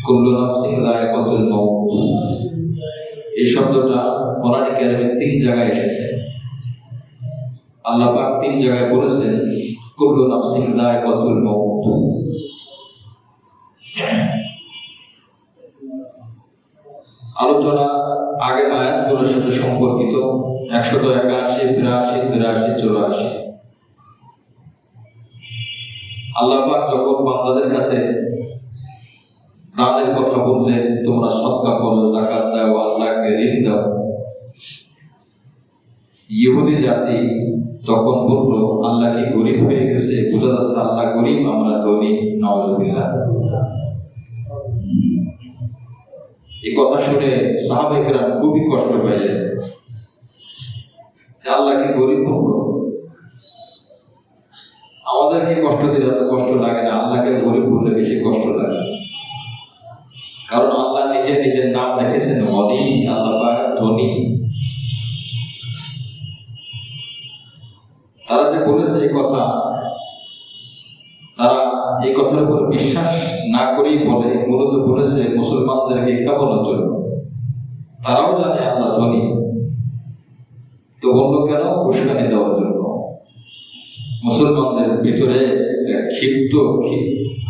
কুল্লু নাফসিন যায়কাতুল মাউত, এই শব্দটা কোরআনে কারিমে 3 জায়গায় এসেছে। আল্লাহ পাক 3 জায়গায় বলেছেন কুল্লু নাফসিন যায়কাতুল মাউত। আলোচনা আগের আয়াতগুলোর সাথে সম্পর্কিত 181, 82, 83, 84। আল্লাহ পাক যখন বান্দাদের কাছে দানের কথা বললেন, তোমরা সদকা করো, যাকাত দাও, আল্লাহকে ঋণ দাও, ইহুদি জাতি তখন বললো আল্লাহ কি গরিব হয়ে গেছে? বোঝা যাচ্ছে আল্লাহ গরিব, আমরা ধনী। নাউযুবিল্লাহ। এই কথা শুনে সাহাবায়ে কেরাম খুবই কষ্ট পেলেন। আল্লাহ কি গরিব হলো? আমাদেরকে কষ্ট দিলে এত কষ্ট লাগে না, আল্লাহকে গরিব বললে বেশি কষ্ট লাগে। কারণ আল্লাহ নিজের নাম রেখেছেন গনি, আল্লাহ ধনী। তারা যে বলেছে এই কথা, তারা এই কথার উপর বিশ্বাস না করেই বলে, মূলত বলেছে মুসলমানদেরকে কেমনের জন্য। তারাও জানে আল্লাহ ধনী, তো বললো কেন? উস্কানি দেওয়ার জন্য, মুসলমানদের ভিতরে ক্ষিপ্ত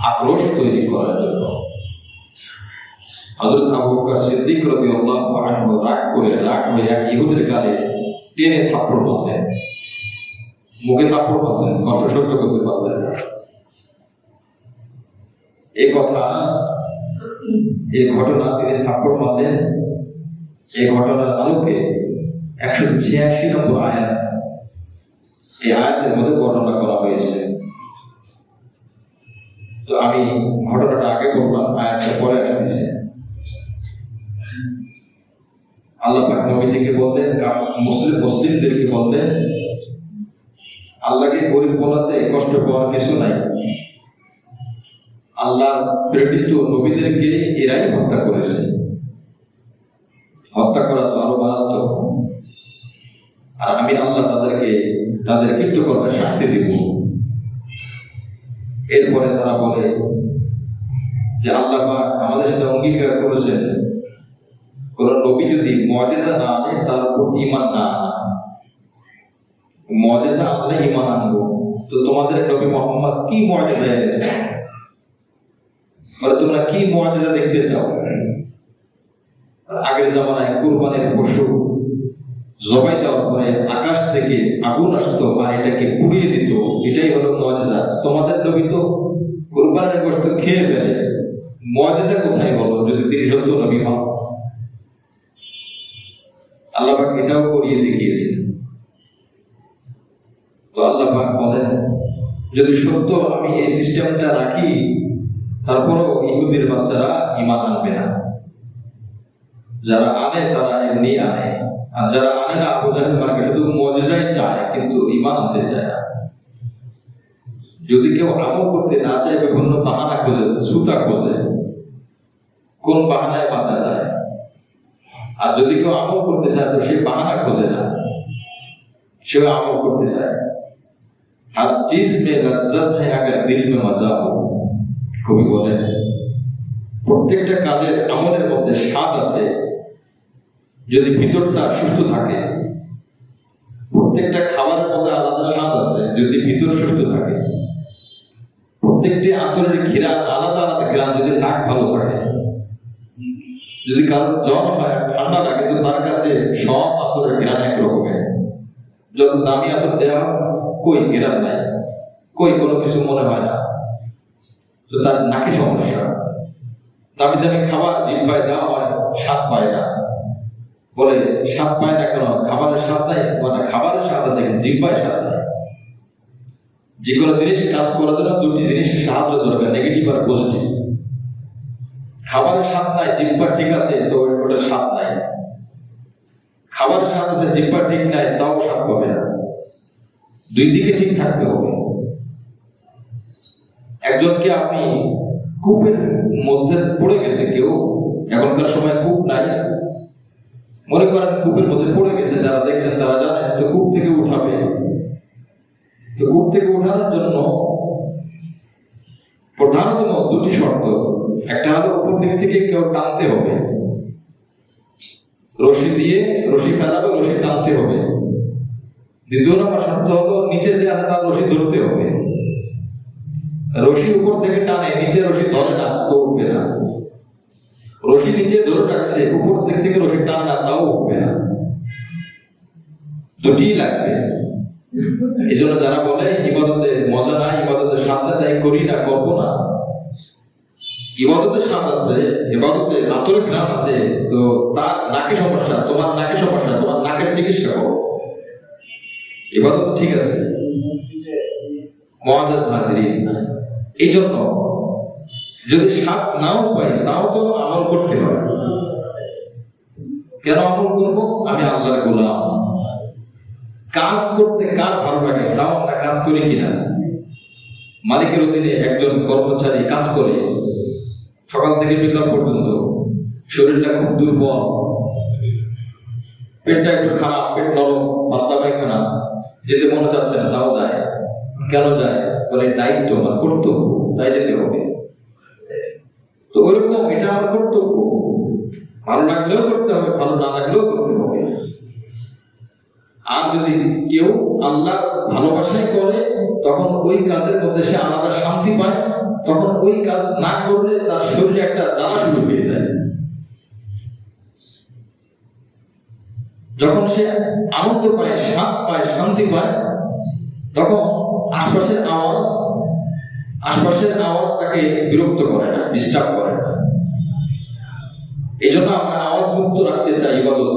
আক্রোশ তৈরি করার জন্য। হযরত আবু বকর সিদ্দিক রাদিয়াল্লাহু আনহু রাগ হয়ে এক ইহুদির গালে টেনে থাপ্পড় মারলেন, মুখে থাপ্পড় মারলেন, কষ্ট সহ্য করতে পারলেন না। এই ঘটনা তিনি থাপ্পড় মারলেন। এই ঘটনার আলোকে 186 নম্বর আয়াত, এই আয়াতের মধ্যে বর্ণনা করা হয়েছে। তো আমি ঘটনাটা আগে বললাম, আয়াতটা পরে আসতেছে। আল্লাহ পাক নবীজিকে বললেন, মুসলিমদেরকে বললেন, আল্লাহকে গরিব বলাতে কষ্ট পাওয়ার কিছু নাই। আল্লাহ প্রেরিত নবীদেরকে এরাই হত্যা করেছে। হত্যা করা তো আরো মারাত্মক। আর আমি আল্লাহ তাদের কৃতকর্মের শাস্তি দিব। এরপরে তারা বলে যে আল্লাহ পাক আমাদের সাথে অঙ্গীকার করেছেন, কোন নবী যদি মুআজিজা না আনে তার উপর ঈমান না আনা, মুআজিজা আনলে ঈমান আনবো। তো তোমাদের নবী মুহাম্মদ কি মুআজিজা এনেছে? তোমরা কি মুআজিজা দেখতে চাও? আগের জামানায় কুরবানির পশু জবাই দেওয়ার পরে আকাশ থেকে আগুন আসতো আর এটাকে পুড়িয়ে দিত, এটাই হলো মুআজিজা। তোমাদের নবী তো কুরবানির গোশত খেয়ে ফেলে, মুআজিজা কোথায় হলো যদি তিনি সত্য নবী হন? আল্লাহ পাক এটাও করিয়ে দেখিয়েছেন। তো আল্লাহ পাক বলেন, যদি সত্য আমি এই সিস্টেমটা রাখি, তারপরও ইহুদির বাচ্চারা ঈমান আনবে না। যারা আনে তারা এমনি আনে, আর যারা আনে না, আবু জাহেল মার্কে শুধু মুআজিজাই চায় কিন্তু ঈমান আনতে চায় না। যদি কেউ আমল করতে না চায়, বিভিন্ন বাহানা খোঁজে, ছুতা খোঁজে, কোন বাহানায় বাঁচা যায়। আর যদি কেউ আমল করতে চায় তো সে বাহানা খোঁজে না, সে আমল করতে চায়। আর চিজ মে লজ্জত है अगर दिल में मजा हो, কবি বলেন প্রত্যেকটা কাজের আমলের মধ্যে স্বাদ আছে যদি ভিতরটা সুস্থ থাকে। প্রত্যেকটা খাবারের মধ্যে আলাদা স্বাদ আছে যদি ভিতর সুস্থ থাকে। প্রত্যেকটি আন্তরিক ঘ্রাণ আলাদা আলাদা ঘ্রাণ যদি নাক ভালো থাকে। যদি কারোর জ্বর হয়, ঠান্ডা লাগে, তো তার কাছে সব আতরের ঘ্রাণ এক রকমের। যত দামি আতর দেওয়া, কই ঘ্রাণ নাই, কই কোনো কিছু মনে হয় না, তো তার নাকে সমস্যা। দামি দামি খাবার জিহ্বায় দেওয়া হয়, স্বাদ পায় না। বলে স্বাদ পায় না কেন? খাবারের স্বাদ নাই, মানে খাবারের স্বাদ আছে কিন্তু জিহ্বায় স্বাদ নাই। যে কোনো জিনিস কাজ করার জন্য দুটি জিনিস সাহায্য দরকার, নেগেটিভ আর পজিটিভ। খাবারের স্বাদ নাই, জিহ্বা ঠিক আছে, তো ওটার স্বাদ নাই। খাবারের স্বাদ আছে, জিহ্বা ঠিক নাই, তাও স্বাদ পাবে না। দুই দিকে ঠিক থাকতে হবে। একজনকে আপনি কূপের মধ্যে পড়ে গেছে কেউ, এখনকার সময় কূপ নাই, মনে করেন কূপের মধ্যে পড়ে গেছে, যারা দেখছেন তারা জানেন, তো কূপ থেকে উঠাবে। তো কূপ থেকে উঠানোর জন্য প্রধানত দুটি শর্ত। একটা হলো উপর থেকে থেকে কেউ টানতে হবে, রশি দিয়ে রশি ফেলাবে, রশি টানতে হবে। দ্বিতীয় নম্বর শর্ত হলো নিচে যে আছে তার রশি ধরতে হবে। রশি উপর থেকে টানে, নিচে রশি ধরে না, তো উঠবে না। রশি নিচে ধরে রাখছে, উপর দিক থেকে রশি টানে না, তাও উঠবে না। দুটিই লাগবে। এই জন্য যারা বলে ইবাদতে মজা নাই, ইবাদতে স্বাদ নাই, তাই করি না, করবো না। ইবাদতে স্বাদ আছে, ইবাদতে আতরের ঘ্রাণ আছে, তো তার নাকে সমস্যা, তোমার নাকে সমস্যা, তোমার নাকের চিকিৎসা করো। ইবাদত ঠিক আছে। মুআজ্জাজ হাজিরিন, এই জন্য যদি স্বাদ নাও পাই তাও তো আমল করতে হবে। কেন আমল করবো? আমি আল্লাহর গোলাম। কাজ করতে কার ভালো লাগে তাও আমরা কাজ করি কিনা? মালিকের অধীনে একজন কর্মচারী কাজ করে সকাল থেকে বিকাল পর্যন্ত, শরীরটা খুব দুর্বল, পেটটা একটু খারাপ, পেট নরম, পাতলা পায়খানা, যেতে মনে যাচ্ছে না, তাও যায়। কেন যায়? বলে দায়িত্ব, আমার কর্তব্য, তাই যেতে হবে। তো ওইরকম এটা আমার কর্তব্য, ভালো লাগলেও করতে হবে, ভালো না লাগলেও করতে হবে। আর যদি কেউ আল্লাহ ভালোবাসায় করে, তখন ওই কাজের মধ্যে সে আলাদা শান্তি পায়। তখন ওই কাজ না করলে তার শরীরে একটা জ্বালা শুরু হয়ে যায়। যখন সে আনন্দ পায়, স্বাদ পায়, শান্তি পায়, তখন আশপাশের আওয়াজ তাকে বিরক্ত করে না, ডিস্টার্ব করে না। এই জন্য আমরা আওয়াজ মুক্ত রাখতে চাই ইবাদত।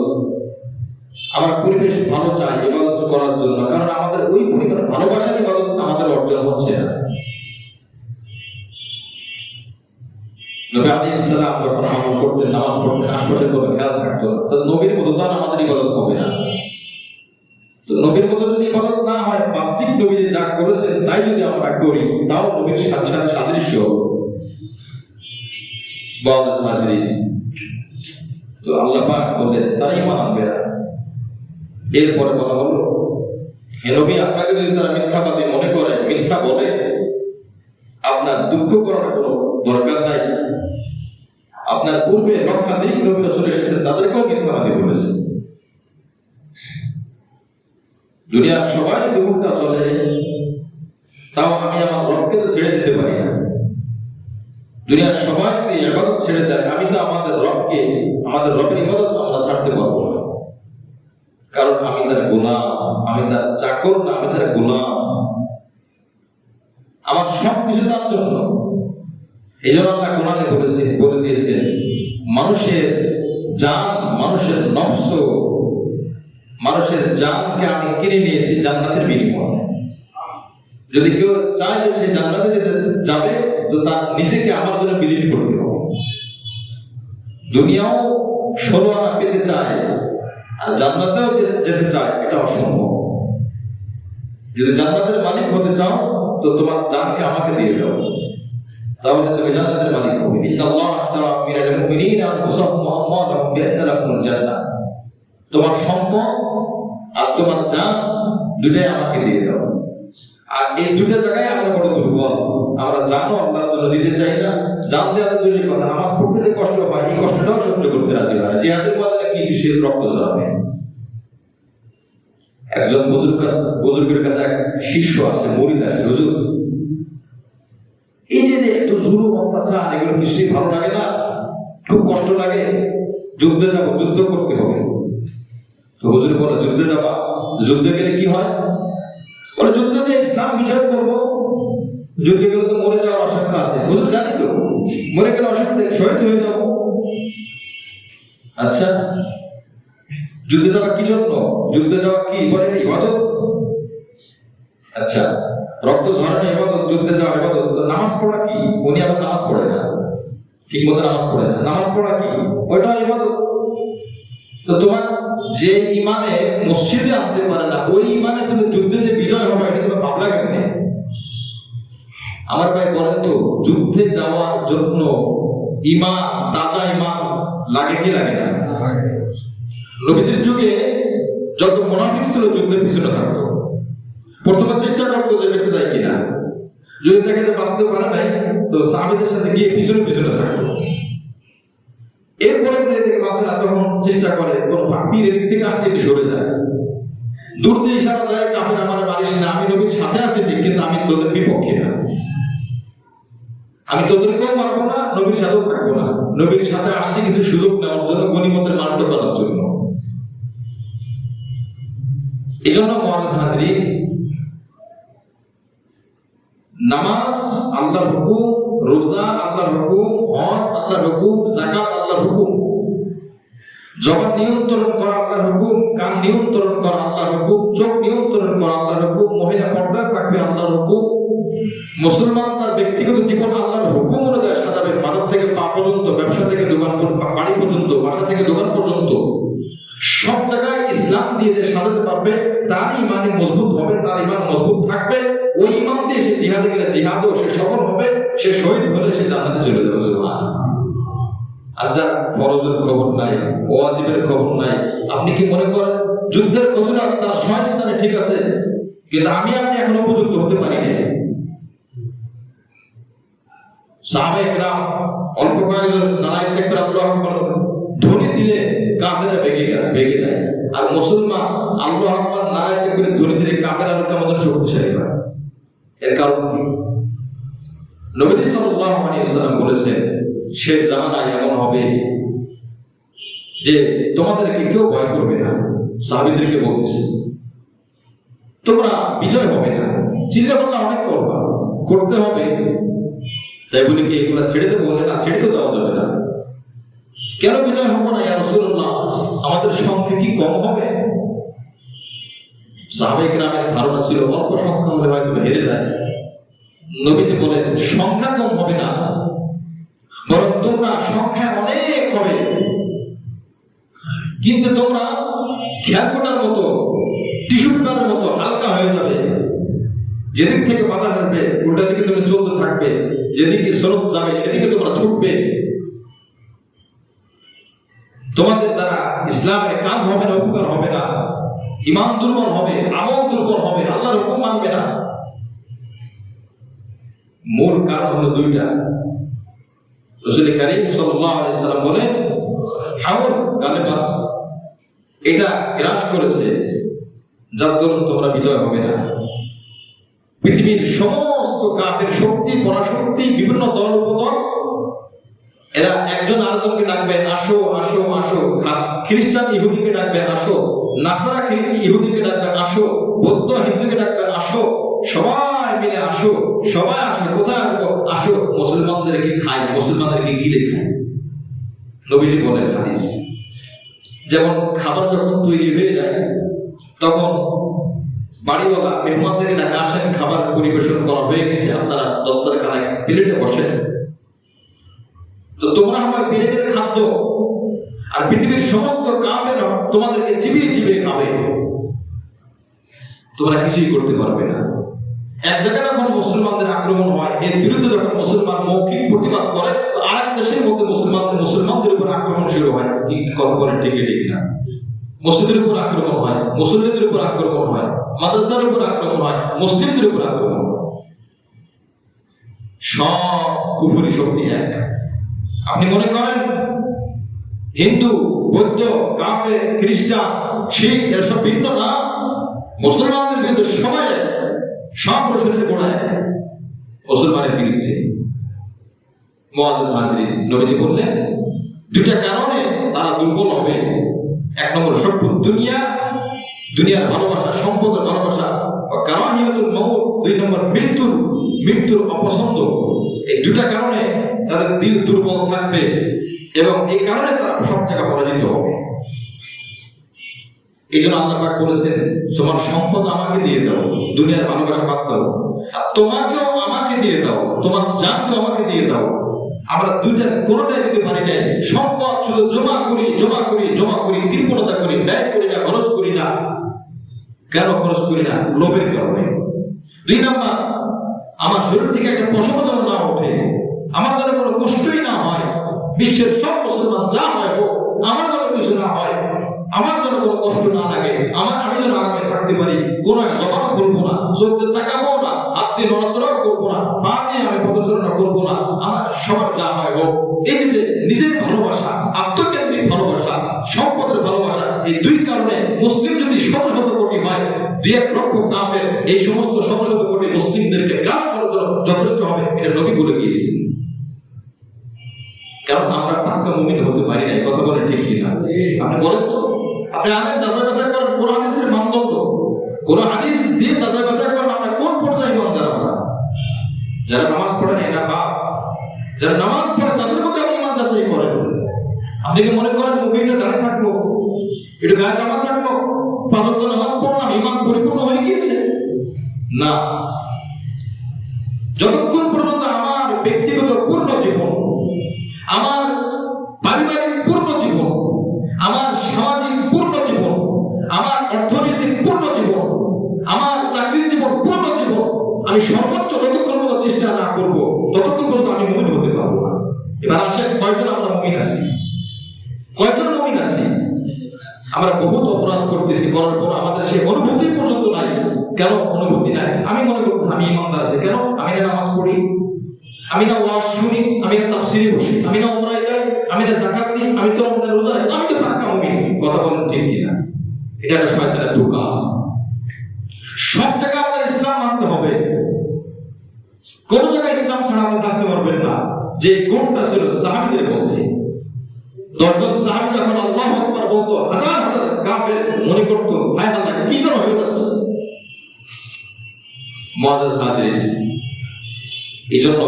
আমার পরিবেশ ভালো চাই ইবাদত করার জন্য, কারণ আমাদের ওই পরিমাণ ভালোবাসার ইবাদত আমাদের অর্জন হচ্ছে না। নবী আলাইহিস সালাম যখন আমল করতেন, নামাজ পড়তেন, আশপাশের কোনো খেয়াল থাকতো না, তো নবীর মতো তো আমাদের ইবাদত হবে না। তো নবীর মতো যদি ইবাদত না হয়, বাহ্যিক নবী যা করেছেন তাই যদি আমরা করি, তাও নবীর সাথে সাথে সাদৃশ্য মুআজ্জাজ হাজিরিন। তো আল্লাহ পাক বললেন তারা ঈমান আনবে না। এরপরে বলা হলো, হে নবী, আপনাকে যদি তারা মিথ্যাবাদী মনে করে, মিথ্যা বলে, আপনার দুঃখ করার কোনো দরকার নাই। আপনার পূর্বে লক্ষাধিক নবী রাসূল এসেছেন, তাদেরকেও মিথ্যাবাদী বলেছে। দুনিয়ার সবাই দুর্গা চলে, তাও আমি আমার রবকে তো ছেড়ে দিতে পারি না। দুনিয়ার সবাই ইবাদত ছেড়ে দেয়, আমি তো আমাদের রবের ইবাদত আমরা ছাড়তে পারবো না। কারণ আমি তার গোলাম, আমি তার চাকর না, আমি তার গোলাম। আমার সবকিছু তার জন্য। এই জন্য আল্লাহ কোরআনে বলে দিয়েছেন, মানুষের জান, মানুষের নফস, মানুষের জানকে আমি কিনে নিয়েছি জান্নাতের বিনিময়ে। যদি কেউ চায় যে সে জান্নাতে যেতে যাবে, তো তার নিজেকে আমার জন্য বিলীন করতে হবে। দুনিয়াও 16 আনা পেতে চায় আর জান্নাতেও যেতে চায়, এটা অসম্ভব। যদি জান্নাতের মালিক হতে চাও, তো তোমার জানকে আমাকে দিয়ে দাও, তাহলে তুমি জান্নাতের মালিক হবে। ইন্নাল্লাহা আশতারা মিনাল মুমিনিনা আনফুসাহুম ওয়া আমওয়ালাহুম বিআন্না লাহুমুল জান্নাহ। তোমার সম্পদ আর তোমার জান দুটাই আমাকে দিয়ে দাও। আর এই দুটো জায়গায় আমরা বড় দুর্বল। আমরা জানো আল্লাহর জন্য দিতে চাই না, জান দেওয়ার জন্য কথা, নামাজ পড়তে যে কষ্ট হয়, এই কষ্টটাও সহ্য করতে রাজি হয়। জিহাদের মধ্যে কি সে রক্ত ঝরাবে। একজন বুজুর্গের কাছে এক শিষ্য আছে, মুরিদ আছে, হুজুর, এই যে একটু জুলুম অত্যাচার, এগুলো কিছুই ভালো লাগে না, খুব কষ্ট লাগে, যুদ্ধে যাব, যুদ্ধ করতে হবে। তো হুজুর বলে, যুদ্ধে যাবা? যুদ্ধে গেলে কি হয়? বলে, যুদ্ধে যে ইসলাম বিজয় করবো, যুদ্ধে গেলে তো মরে যাওয়ার আশঙ্কা আছে। হুজুর জানি তো, মরে গেলে অসুবিধা, শহীদ হয়ে যাবো। আচ্ছা, যুদ্ধে যাওয়া কি জন্য? যুদ্ধে যাওয়া কি বলে ইবাদত? আচ্ছা, রক্ত ঝরানো ইবাদত, যুদ্ধে যাওয়া ইবাদত। নামাজ পড়া কি? উনি আবার নামাজ পড়ে না, ঠিক মতো নামাজ পড়ে না। নামাজ পড়া কি? ওইটাও ইবাদত। তো তোমার যে ইমানে মসজিদে আনতে পারে না, ওই ইমানে তুমি যুদ্ধে যে বিজয় হবে, এটা তুমি ভাবলা কেমনে? আমার ভাই বলেন তো, যুদ্ধে যাওয়ার জন্য ইমান, তাজা ইমান লাগে কি লাগে না? নবীদের যুগে যত মুনাফিক ছিল যুদ্ধের পিছনে থাকতো, প্রথমে চেষ্টা করতো যে বেঁচে যায় কিনা। যদি দেখে যে বাঁচতে পারে নাই, তো সাহাবীদের সাথে গিয়ে পিছনে থাকতো। এরপরে যে বাঁচে না তখন চেষ্টা করে কোন ফাঁকির এদিক থেকে আসতে সরে যায়, দূর দিয়ে ইশারা দেয় কাফের আমার মারিস না, আমি নবীর সাথে আছি ঠিক, কিন্তু আমি তোদের বিপক্ষে না, আমি তোদেরকেও মারবো না, নবীর সাথেও থাকবো না, নবীর সাথে আসছি কিছু সুযোগ নেওয়ার জন্য, গনিমতের মানটা করার জন্য। এই জন্য মুআজ্জাজ হাজরিন, নামাজ আল্লাহর হুকুম, রোজা আল্লাহর হুকুম, হজ আল্লাহর হুকুম, যাকাত আল্লাহর হুকুম, জবান নিয়ন্ত্রণ করা আল্লাহর হুকুম, কান নিয়ন্ত্রণ করা আল্লাহর হুকুম, চোখ নিয়ন্ত্রণ করা আল্লাহর হুকুম, মহিলা পর্দায় থাকবে আল্লাহর হুকুম, মুসলমান তার ব্যক্তিগত জীবন আল্লাহর হুকুম অনুযায়ী সাজাবে, মাথা থেকে পা পর্যন্ত, ব্যবসা থেকে দোকান, বাড়ি পর্যন্ত, বাসা থেকে দোকান পর্যন্ত সব জায়গায় ইসলাম দিয়ে যে সাজাতে পারবে, তার ইমানে মজবুত হবে, তার ইমান মজবুত থাকবে, ওই ইমান দিয়ে সে জিহাদে গেলে জিহাদেও সে সফল হবে, সে শহীদ হলে সে জান্নাতে চলে যাবে। আর যার ফরজের খবর নাই, ওয়াজিবের খবর নাই, আপনি কি মনে করেন যুদ্ধের ফজিলত তার সংস্থানে ঠিক আছে, কিন্তু আমি আপনি এখনো উপযুক্ত হতে পারি না? সাহাবায়ে কেরাম অল্প কয়েকজন নারায়ে তাকবীর আল্লাহু আকবার ধ্বনি দিলে কাফেররা ভেগে যায়, আর মুসলমান আল্লাহু আকবার নারায়ে তাকবীর ধ্বনি দিলে কাফেররা কেমন শক্তিশালী হয়। এর কারণ কি? নবী সাল্লাল্লাহু আলাইহি ওয়াসাল্লাম বলেছেন, শেষ জামানায় এমন হবে যে তোমাদেরকে কেউ ভয় করবে না। সাহাবীদেরকে বলতেছে, তোমরা বিজয় হবে না, চিল্লাপাল্লা অনেক করবা, করতে হবে, তাই বলে কি এগুলা ছেড়ে দেবো? বলে না, ছেড়ে তো দেওয়া যাবে না। কেন বিজয় হবো না ইয়া রাসূলুল্লাহ? আমাদের সংখ্যা কি কম হবে? সাহাবায়ে কেরামের ধারণা ছিল অল্প সংখ্যা হলে হয়তো হেরে যায়। নবীজি বলেন, সংখ্যা কম হবে না, বরং তোমরা সংখ্যা অনেক হবে, কিন্তু তোমরা খেয়ালকোটার মতো, টিস্যু পেপারের মতো হালকা হয়ে যাবে। যেদিক থেকে বাধা আসবে উল্টা দিকে তুমি চলতে থাকবে, যেদিকে স্রোত যাবে সেদিকে তোমরা ছুটবে। তোমাদের দ্বারা ইসলামের কাজ হবে না, উপকার হবে না, ঈমান দুর্বল হবে, আমল দুর্বল হবে, আল্লাহর হুকুম মানবে না। মূল কারণ হলো দুইটা। রাসূল কারীম সাল্লাল্লাহু আলাইহি ওয়াসাল্লাম বলেন, হাওর গালেবা, এটা গ্রাস করেছে, যার দরুন তোমরা বিজয় হবে না। পৃথিবীর সমস্ত কাফের শক্তি, পরাশক্তি, বিভিন্ন দল উপদল, এরা একজন আরেকজনকে ডাকবেন, আসো আসো আসো। খ্রিস্টান ইহুদিকে ডাকবেন, আসো। নাসারা ইহুদিকে ডাকবেন, আসো। বৌদ্ধ হিন্দুকে ডাকবেন, আসো। সবাই মিলে আসো, সবাই আসো। কোথায় আসবো? আসো মুসলমানদেরকে খাই, মুসলমানদেরকে গিলে খাই। নবীজি বলেন হাদিস, যেমন খাবার যখন তৈরি হয়ে যায় তখন বাড়িওয়ালা মেহমানদের ডাকে, আসেন, খাবার পরিবেশন করা হয়ে গেছে, আপনারা দস্তরখানায় প্লেটে বসেন। তো তোমরা আমার প্লেটের খাদ্য, আর পৃথিবীর সমস্ত কাফেররা তোমাদেরকে চিবিয়ে চিবিয়ে খাবে, তোমরা কিছুই করতে পারবে না। এক জায়গায় যখন মুসলমানদের আক্রমণ হয়, এর বিরুদ্ধে যখন মুসলমান মৌখিক প্রতিবাদ করে, তো আরেক দেশের মধ্যে মুসলমানদের উপর আক্রমণ শুরু হয়। কি কথা বলেন, ঠিক না? মসজিদের উপর আক্রমণ হয়, মুসলিমদের উপর আক্রমণ হয়, মাদ্রাসার উপর আক্রমণ হয়, মুসলিমদের উপর আক্রমণ হয়। সব কুফরি শক্তি এক। আপনি মনে করেন হিন্দু, বৌদ্ধ, কাফের, খ্রিস্টান, শিখ এসব ভিন্ন না, মুসলমানদের বিরুদ্ধে সবাই সব রসুলের গোড়ায় মুসলমানের বিরুদ্ধে। মুআজ্জাজ হাজরিন, নবীজি বললেন দুইটা কারণে তারা দুর্বল হবে। এক নম্বর হুব্বুদ দুনিয়া, দুনিয়ার ভালোবাসা, সম্পদের ভালোবাসা, কারাহিয়াতুল মাউত। দুই নম্বর মৃত্যুর অপছন্দ। এই দুটা কারণে তাদের দিল দুর্বল থাকবে এবং এই কারণে তারা সব জায়গায় পরাজিত হবে। এই জন্য আল্লাহ পাক বলেছেন, তোমার সম্পদ আমাকে দিয়ে দাও, দুনিয়ার ভালোবাসা বাদ দাও, আর তোমাকেও আমাকে দিয়ে দাও, তোমার জানকে আমাকে দিয়ে দাও। আমরা দুইটা কোনোটাই দিতে পারি নাই। সম্পদ শুধু জমা করি, কৃপণতা করি, ব্যয় করি না, খরচ করি না। কেন খরচ করি না? লোভের কারণে। দুই নাম্বার, আমার শরীর থেকে একটা পশম যেন না ওঠে, আমার যেন কোনো কষ্টই না হয়। বিশ্বের সব মুসলমান যা হয় হোক, আমার যেন কিছু না হয়, আমার যেন কোনো কষ্ট না লাগে, আমি যেন আরামে থাকতে পারি। কোনো এক জবান খুলবো না, চোখে তাকাবো না, হাত দিয়ে নড়াচড়াও করবো না, পা দিয়ে আমি পদচারণা করবো না, আমার সবার যা হয় হোক। এই যে নিজের ভালোবাসা, আত্মকেন্দ্রিক ভালোবাসা, সম্পদের ভালোবাসা, এই দুই কারণে মুসলিম যদি শত শত কোটি হয়, 2-1 লক্ষ কাফের এই সমস্ত শত শত কোটি মুসলিমদেরকে গ্রাস করার জন্য যথেষ্ট হবে, এটা নবী বলে গিয়েছেন। কারণ আমরা পাক্কা মুমিন হতে পারি না, কথা বলেন ঠিক কিনা? আপনি বলেন তো, আপনি আলেম যাচাই বাছাই করেন কোন হাদিসের মানদণ্ড, কোন হাদিস দিয়ে যাচাই বাছাই করেন আমরা কোন পর্যায়ে ইমানদার। আমরা যারা নামাজ পড়েন এরা বাপ, যারা নামাজ পড়ে তাদের মধ্যে আপনি ইমান যাচাই করেন। আপনি কি মনে করেন মুখে একটু দাঁড়িয়ে থাকবো, একটু গায়ে জামা থাকবো, 5 ওয়াক্ত নামাজ পড়লাম, ইমান পরিপূর্ণ হয়ে গিয়েছে? না। যতক্ষণ পর্যন্ত আমার ব্যক্তিগত পূর্ণ জীবন, আমার পারিবারিক পূর্ণ জীবন, আমার সামাজিক পূর্ণ জীবন, আমার অর্থনৈতিক পূর্ণ জীবন, আমার চাকরির জীবন পূর্ণ জীবন, আমি সর্বোচ্চ যতক্ষণ পর্যন্ত চেষ্টা না করব ততক্ষণ পর্যন্ত আমি মুমিন হতে পারবো না। এবার আসেন, কয়জন আমরা মুমিন আছি? কয়জন মুমিন আছি? আমরা বহুত অপরাধ করতেছি, করার পর আমাদের সেই অনুভূতি পর্যন্ত নাই। কেন অনুভূতি নাই? আমি মনে করছি আমি ইমানদার আছি। কেন? আমি না নামাজ পড়ি, আমি না ওয়াজ শুনি, আমি না তাফসিরে বসি, আমি না উমরায় যাই, আমি না যাকাত দিই, আমি তো রমজান রোজা রাখি, আমি তো পাক্কা মুমিন। কথা বলেন ঠিক কিনা? এটা একটা শয়তানের ধোঁকা। সব জায়গায় আমাদের ইসলাম মানতে হবে, কোন জায়গায় ইসলাম ছাড়া আপনি থাকতে পারবেন না। যে গুণটা ছিল সাহাবীদের মধ্যে, 10 জন সাহাবী যখন আল্লাহু আকবার বলতো, হাজার হাজার কাফের মনে করতো হায় আল্লাহ কি যেন হয়ে যাচ্ছে। মুআজ্জাজ হাজির, এইজন্য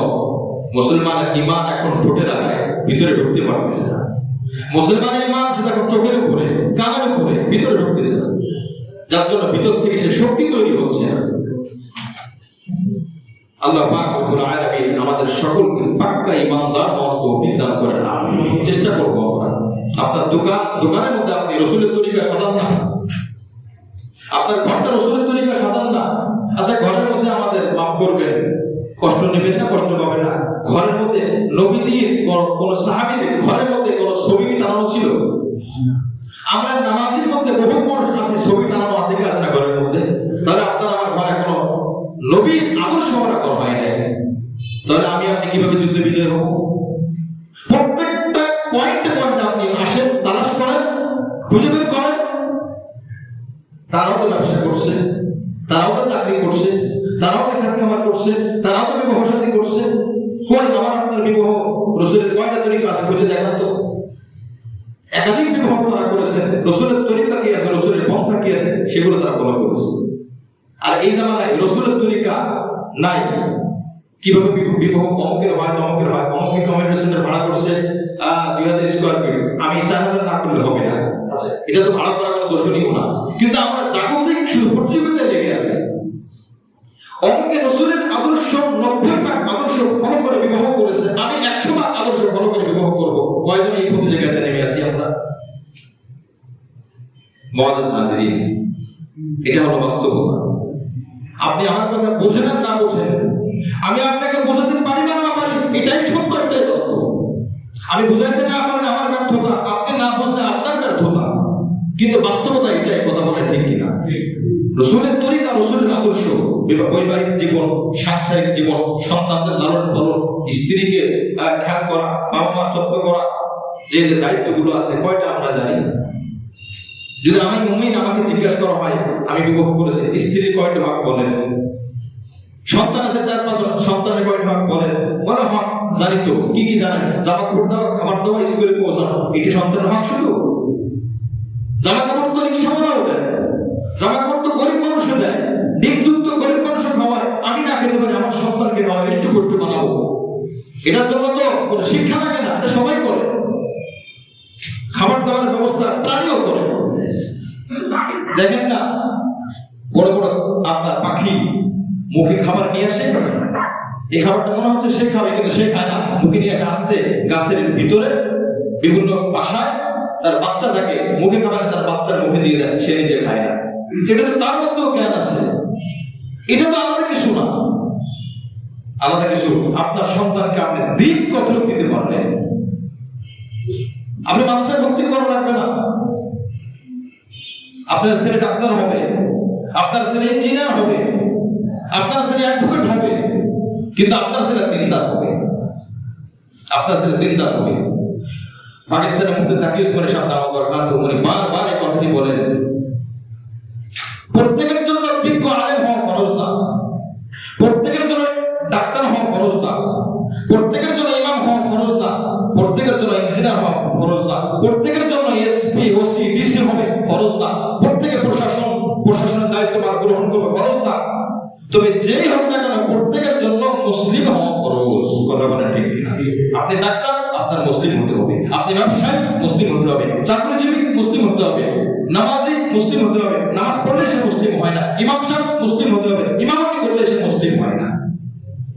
মুসলমানের ঈমান এখন ঠোঁটে লাগায়, ভিতরে ঢুকতে পারতেছে না। মুসলমানের ঈমান শুধু এখন চোখের উপরে, কানের উপরে, ভিতরে ঢুকতেছে না, যার জন্য ভিতর থেকে সে শক্তি তৈরি হচ্ছে না। আল্লাহ পাক রব্বুল আলামিন আমাদের সকলকে পাক্কা ঈমানদার হওয়ার তৌফিক দান করেন। আমি চেষ্টা করব আমরা। আপনার দোকানের মধ্যে আপনি রাসূলের তরিকা সাজান না, আপনার ঘরটা রাসূলের তরিকা সাজান না। আচ্ছা, ঘরের মধ্যে আমাদের মাফ করবেন, কষ্ট নেবেন না, কষ্ট পাবেন না, ঘরের মধ্যে নবীজির কোন সাহাবীর ঘরের মধ্যে কোন ছবি টানানো ছিল? আমরা নামাজের মধ্যে বহু মানুষ আছে, ছবি টানানো আছে কি আছে না ঘরের মধ্যে? তাহলে আপনার আমার ঘরে কোনো নবীর আদর্শ আমরা করা হয় নাই, তাহলে আমি আপনি কিভাবে যুদ্ধে বিজয় হব? প্রত্যেকটা পয়েন্টে পয়েন্টে আপনি আসেন, তালাশ করেন, খুঁজে বের করেন। তারাও তো ব্যবসা করছে, তারাও তো চাকরি করছে, তারাও তো খাট খামার করছে, তারাও তো বিবাহ শাদী করছে। কই আমার আপনার বিবাহ রাসূলের কয়টা তরিকা আছে খুঁজে দেখান তো। একাধিক বিবাহ তারা করেছেন, রাসূলের তরিকা কি আছে, রাসূলের পন্থা কি আছে, সেগুলো তারা ফলো করেছে। আর এই জামানায় রাসূলের তরিকা নাই, কিভাবে বিবাহ অমুকের হয়, তমুকের হয়, অমুকে কমিউনিটি সেন্টার ভাড়া করছে 2000 স্কয়ার ফিট, আমি 4000 না করলে হবে না। আচ্ছা, এটা তো ভাড়া করার কোনো দোষণীয় না, কিন্তু আমরা জাগতিক প্রতিযোগিতায় লেগে আছি। অমুকে রাসূলের আদর্শ 90 আদর্শ ফলো করে বিবাহ করেছে, আমি 100 আদর্শ ফলো করে বিবাহ করব। কয়জন এই প্রতিযোগিতায় নেমে আছি আমরা? মুআজ্জাজ হাজিরিন, এটা হলো বাস্তবতা। আপনি আমার কথা বোঝেন না বোঝেন, আমি আপনাকে বোঝাতে পারি না পারি, এটাই সত্য, এটাই বাস্তব। আমি বুঝাইতে না পারলে আমার ব্যর্থতা, আপনি না বুঝলে আপনার ব্যর্থতা, কিন্তু বাস্তবতা এটাই। কথা বলে ঠিক কিনা? রাসূলের তরিকা, রাসূলের আদর্শ, বৈবাহিক জীবন, সাংসারিক জীবন, সন্তানদের লালন পালন, স্ত্রীকে খেয়াল করা, বাবা মা যত্ন করা, যে যে দায়িত্বগুলো আছে, কয়টা আমরা জানি? যদি আমি মুমিন, আমাকে জিজ্ঞাসা করা হয় আমি বিবাহ করেছি, স্ত্রীর কয়টা ভাগ বলেন? সন্তান আছে 4-5 জন, সন্তানের কয়টা ভাগ বলেন? বলে হক জানি তো। কি কি জানেন? জামা কাপড় দেওয়া, খাবার দেওয়া, স্কুলে পৌঁছানো, এটি সন্তানের হক শুধু? জামা কাপড় তো রিক্সাওয়ালাও দেয়, জামা কাপড় তো গরিব মানুষও দেয়, ডিম দুধ তো গরিব মানুষও খাওয়ায়, আমি না খেতে পারি, আমার সন্তানকে খাওয়াই, একটু কষ্ট বানাবো। এটার জন্য তো কোনো শিক্ষা লাগে না, এটা সবাই করে। খাবার দাবার ব্যবস্থা প্রাণীও করে। দেখেন না, বড় বড় আপনার পাখি মুখে খাবার নিয়ে আসে, এই খাবারটা মনে হচ্ছে সে খাবে, কিন্তু সে খায় না। মুখে নিয়ে আসে আস্তে গাছের ভিতরে বিভিন্ন বাসায় তার বাচ্চা থাকে, মুখে খাবার তার বাচ্চার মুখে দিয়ে দেয়, সে নিজে খায় না। এটা তো তার মধ্যেও জ্ঞান আছে, এটা তো আলাদা কিছু না, আলাদা কিছু। আপনার সন্তানকে আপনি দিন কতটুকু দিতে পারলেন? আপনি মাদ্রাসায় ভর্তি করা লাগবে না, আপনার ছেলে ডাক্তার হবে, আপনার ছেলে ইঞ্জিনিয়ার হবে, আপনার ছেলে অ্যাডভোকেট হবে, কিন্তু আপনার ছেলে দিনদার হবে, আপনার ছেলে দিনদার হবে। পাকিস্তানের মুফতি তাকিউস করে সামনে আমার দরকার তো উনি বারবার এই কথাটি বলেন, প্রত্যেকের জন্য বিজ্ঞ আলেম হওয়া ফরজ না, প্রত্যেকের জন্য ডাক্তার হওয়া ফরজ না, প্রত্যেকের জন্য ইমাম হওয়া ফরজ না, প্রত্যেকের জন্য ইঞ্জিনিয়ার হওয়া ফরজ না, প্রত্যেকের জন্য এসপি ওসি ডিসি হবে ফরজ না, প্রত্যেকের প্রশাসনের দায়িত্ব গ্রহণ করবে ফরজ না। তবে যেই হোক না কেন প্রত্যেকের জন্য মুসলিম হওয়া ফরজ। কথা বলেন ঠিক কিনা? আপনি ডাক্তার, আপনার মুসলিম হতে হবে, আপনি ব্যবসায়ী মুসলিম হতে হবে, চাকরিজীবী মুসলিম হতে হবে, নামাজি মুসলিম হতে হবে, নামাজ পড়লে সে মুসলিম হয় না, ইমাম সাহেব মুসলিম হতে হবে, ইমামতি করলে সে মুসলিম হয় না,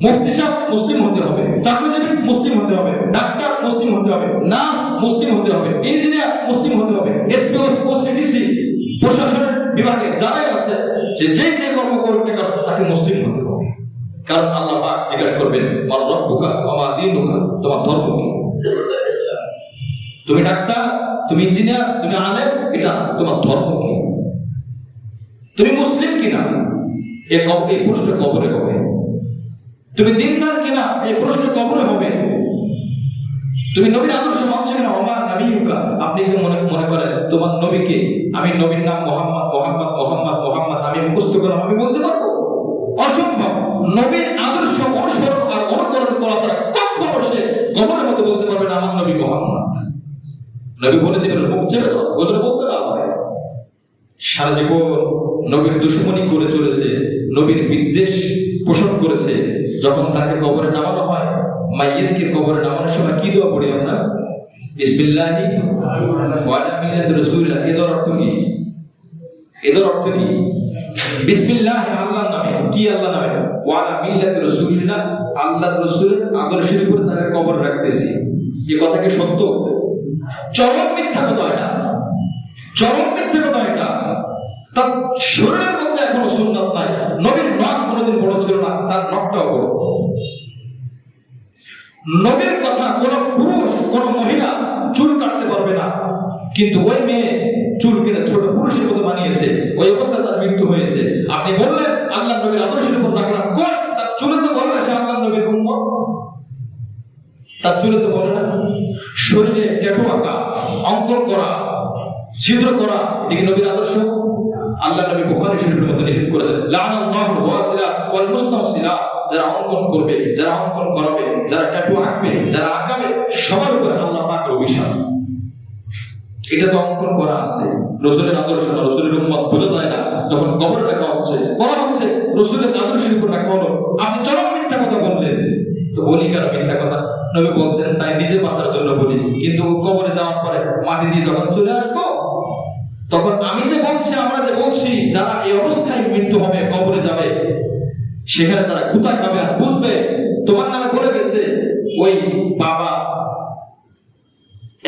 মুফতি সাহেব মুসলিম হতে হবে, চাকরিজীবী মুসলিম হতে হবে, ডাক্তার মুসলিম হতে হবে, নার্স মুসলিম হতে হবে, ইঞ্জিনিয়ার মুসলিম হতে হবে, এসপি ওসিডিসি প্রশাসনের বিভাগে যারাই আছে যে যে কর্ম করবে তাকে মুসলিম হতে হবে। কারণ আল্লাহ পাক জিজ্ঞাসা করবেন মান রব্বুকা ওয়া মা দীনুকা, তোমার ধর্ম কি? তুমি ডাক্তার, তুমি ইঞ্জিনিয়ার, তুমি আলেম, এটা তোমার ধর্ম কি? তুমি মুসলিম কিনা এই প্রশ্ন কবরে হবে। তুমি দিনদার কিনা এই প্রশ্ন কবরে হবে। তুমি নবীর আদর্শ মানছো কিনা? ওমা নবিয়ুকা, আপনি কি মনে করেন তোমার নবীকে আমি নবীর নাম মুহাম্মদ মুহাম্মদ মুহাম্মদ মুহাম্মদ আমি মুখস্থ করলাম, আমি বলতে পারবো? অসম্ভব। নবীর আদর্শ অনুসরণ আর অনুকরণ করা ছাড়া কখনো সে কবরের মধ্যে বলতে পারবে না আমার নবী মুহাম্মদ। নবী বলে দিবেন মুখ ছেড়ে দাও, ওদের বলতে না হয়। সারা জীবন নবীর দুশমনি করে চলেছে, নবীর বিদ্বেষ পোষণ করেছে। যখন তাকে কবরে নামানো হয়, মাইয়িতকে কবরে নামানোর সময় কি দোয়া পড়ি আমরা? বিসমিল্লাহি ওয়া আলা মিল্লাতি রাসূলিল্লাহ। এর অর্থ কি? এর অর্থ কি? বিসমিল্লাহ আল্লাহর নামে। কি আল্লাহর নামে? ওয়া আলা মিল্লাতি রাসূলিল্লাহ, আল্লাহর রাসূলের আদর্শের উপরে তাকে কবর রাখতেছি। এই কথা কি সত্য? চরম মিথ্যা কথা এটা, চরম মিথ্যা কথা এটা। তার শরীরের মধ্যে এখনো সুন্নাত নাই। নবীর নাক কোনোদিন বড় ছিল না, তার নখটাও বড়। নবীর কথা কোন পুরুষ কোন মহিলা চুল কাটতে পারবে না, কিন্তু ওই মেয়ে চুল কেটে ছোট পুরুষের মতো বানিয়েছে, ওই অবস্থায় তার মৃত্যু হয়েছে। আপনি বললেন আল্লাহ নবীর আদর্শের উপর রাখলাম, কোন তার চুলে তো বলে সে আল্লাহ নবীর উম্মত, তার চুলে তো বলে না। শরীরে ট্যাটু আঁকা, অঙ্কন করা, ছিদ্র করা, এটি নবীর আদর্শ? আল্লাহ নবী বুখারী শরীফের মধ্যে নিষেধ করেছেন লানাল্লাহু ওয়াসিলা ওয়াল মুস্তাওসিলা, যারা অঙ্কন করবে, যারা অঙ্কন করাবে, যারা ট্যাটু আঁকবে, যারা আঁকাবে, সবার উপরে আল্লাহ পাকের অভিশাপ। এটা তো অঙ্কন করা আছে, রাসূলের আদর্শ না, রাসূলের উম্মত বোঝা যায় না। যখন কবরে রাখা হচ্ছে, বলা হচ্ছে রাসূলের আদর্শের উপর রাখা হলো, আপনি চরম মিথ্যা কথা বললেন। তো বলি কারো মিথ্যা কথা? নবী বলছেন তাই নিজে বাঁচার জন্য বলি, কিন্তু কবরে যাওয়ার পরে মাটি দিয়ে যখন চলে আসবো তখন আমি যে বলছি, আমরা যে বলছি, যারা এই অবস্থায় মৃত্যু হবে, কবরে যাবে, সেখানে তারা কুতা খাবে আর বুঝবে তোমার নামে বলে গেছে ওই বাবা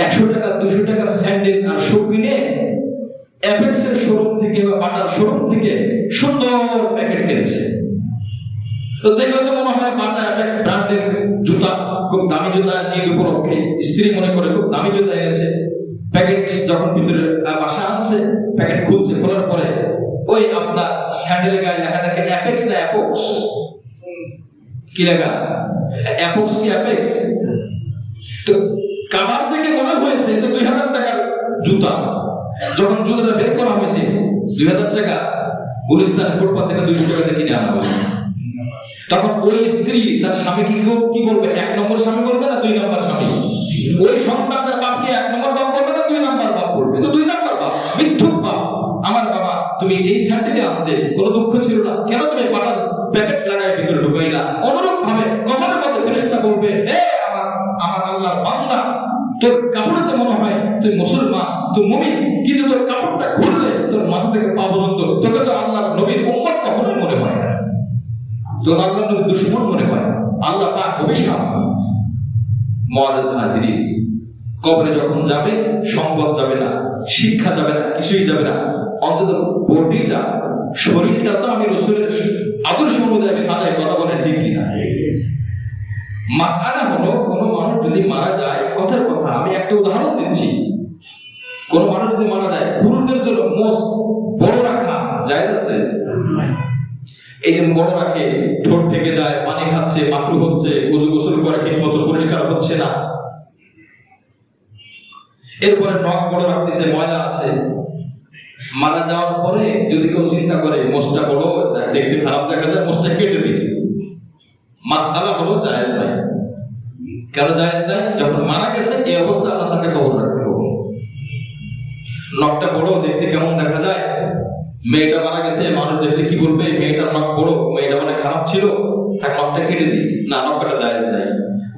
100 টাকা 200 টাকার স্যান্ডেল আর শু কিনে অ্যাপেক্সের শোরুম থেকে বা বাটার শোরুম থেকে সুন্দর প্যাকেট কিনেছে। তো দেখলে তো মনে হয় বাটা অ্যাপেক্স ব্র্যান্ডের জুতা, খুব দামি জুতা আছে, ঈদ উপলক্ষে স্ত্রী মনে করে খুব দামি জুতা এনেছে। প্যাকেট যখন ভিতরে বাসা আনছে, প্যাকেট খুলছে, খোলার পরে ওই আপনার স্যান্ডেলের গায়ে লেখা থাকে অ্যাপেক্স না অ্যাপোক্স? কি লেখা? অ্যাপোক্স কি অ্যাপেক্স? তো কাবার থেকে মনে হয়েছে যে 2000 টাকার জুতা। যখন জুতাটা বের করা হয়েছে 2000 টাকা, গুলিস্তান ফুটপাত থেকে 200 টাকা কিনে আনা হয়েছে। তখন ওই স্ত্রী তার স্বামীকে কি বলবে? 1 নম্বর স্বামী বলবে না 2 নম্বর স্বামী? ওই সন্তানটার বাপকে 1 নম্বর বাপ বলবে না 2 নম্বর বাপ বলবে? তো 2 নম্বর বাপ, মিথ্যুক বাপ। আমার বাবা তুমি এই স্যান্ডেলে আনতে কোনো দুঃখ ছিল না, কেন তুমি বাটার প্যাকেট লাগায় ভিতরে ঢুকাইলা? অনুরূপ ভাবে কবরের মধ্যে ফেরেশতা বলবে, হে আমার আল্লাহর বান্দা, তোর কাপড়ে তো মনে হয় তুই মুসলমান, তুই মুমিন, কিন্তু তোর কাপড়টা খুললে তোর মাথা থেকে পা পর্যন্ত তোকে তো আল্লাহর নবীর উম্মত কখনোই মনে হয় না, তোর আল্লাহর নবীর দুশমন মনে হয়। আল্লাহ পাক অভিশাপ। মুআজ্জাজ হাজিরিন, কবরে যখন যাবে সম্পদ যাবে না, শিক্ষা যাবে না, কিছুই যাবে না, অন্তত বডিটা, শরীরটা তো আমি রাসূলের আদর্শ অনুযায়ী সাজাই। কথা বলেন ঠিক কিনা? মাসআলা হলো কোন মানুষ যদি মারা যায়, কথার কথা আমি একটা উদাহরণ দিচ্ছি, কোন মানুষ যদি মারা যায়, পুরুষদের জন্য মোস্ট বড় রাখা জায়েজ আছে? এই যে বড় রাখে, ঠোঁট থেকে যায়, পানি খাচ্ছে, মাকরু হচ্ছে, উযু গোসল করে ঠিক মতো পরিষ্কার হচ্ছে না। এরপরে নখ বড় রাখতেছে, ময়লা আছে। মারা যাওয়ার পরে যদি কেউ চিন্তা করে মোষটা বড় দেখতে খারাপ দেখা যায়, মোষটা কেটে দিই, মাসআলা হলো জায়েজ নাই। কেন জায়েজ নাই? যখন মারা গেছে এই অবস্থা আল্লাহ তাকে কবর রাখতে হবে। নখটা বড় দেখতে কেমন দেখা যায়, মেয়েটা মারা গেছে, মানুষ দেখতে কি বলবে, মেয়েটার নখ বড়, মেয়েটা মানে খারাপ ছিল, তার নখটা কেটে দিই, না, নখটা জায়েজ নাই।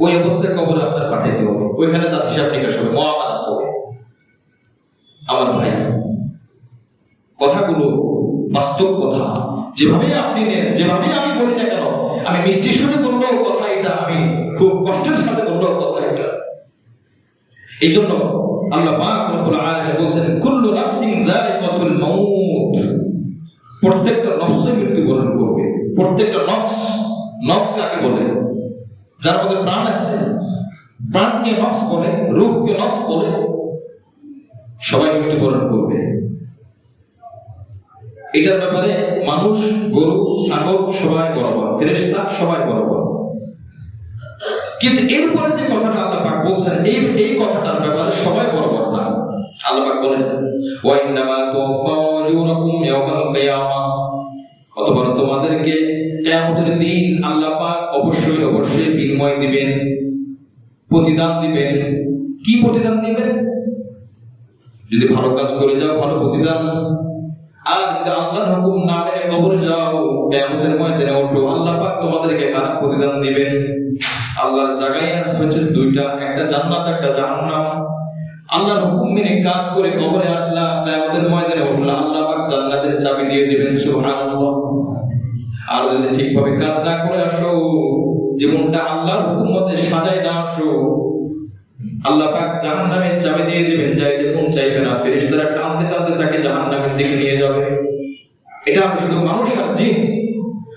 ওই অবস্থায় কবরে আপনার পাঠাইতে হবে, ওইখানে তার হিসাব নিকাশ হবে, মুআমালাত হবে। আমার ভাই, কথাগুলো বাস্তব কথা, যেভাবে আপনি নেন, যেভাবে আমি বলি না কেন, আমি মিষ্টি সুরে বললেও কথা এটা, আমি খুব কষ্টের সাথে বললেও কথা এটা। এই জন্য আল্লাহ পাক রব্বুল আলামিন বলেছেন, কুল্লু নাফসিন যায়িকাতুল মাউত, প্রত্যেকটা নফস মৃত্যুবরণ করবে। প্রত্যেকটা নফস, নফস কাকে বলে? যার মধ্যে প্রাণ আছে, প্রাণকে নফস বলে, রূহকে নফস বলে। সবাই মৃত্যুবরণ করবে। এটার ব্যাপারে মানুষ, গরু, ছাগল সবাই বরাবর, ফেরেশতা সবাই বরাবর। কিন্তু এরপরে যে কথাটা আল্লাহ পাক বলছেন, এই কথাটার ব্যাপারে সবাই বরাবর না। আল্লাহ পাক বলেন, ওয়া ইন্নামা তুওয়াফাউনা উজুরাকুম ইয়াওমাল কিয়ামাহ, অতঃপর তোমাদেরকে কিয়ামতের দিন আল্লাহ পাক অবশ্যই অবশ্যই বিনিময় দিবেন, প্রতিদান দিবেন। কি প্রতিদান দিবেন? যদি ভালো কাজ করে যাও ভালো প্রতিদান, আর যদি আল্লাহর হুকুম না মেনে কবরে যাও, কিয়ামতের ময়দানে ওঠো, আল্লাহ পাক তোমাদেরকে খারাপ প্রতিদান দিবেন। আল্লাহর জায়গায় হচ্ছে দুইটা, একটা জান্নাত একটা জাহান্নাম। আল্লাহর হুকুম মেনে কাজ করে কবরে আসলাম, কিয়ামতের ময়দানে উঠলাম, আল্লাহ পাক জান্নাতের চাবি দিয়ে দিবেন, সুবহানাল্লাহ। আর যদি ঠিকভাবে কাজ না করে আসো, জীবনটা আল্লাহর হুকুম মতে সাজায় না আসো, আল্লাহ পাক জাহান্নামের চাবি দিয়ে দিবেন, যাইতে মন চাইবে না, ফেরেশতারা টানতে টানতে তাকে জাহান্নামের দিকে নিয়ে যাবে। এটা শুধু মানুষ আর জিন।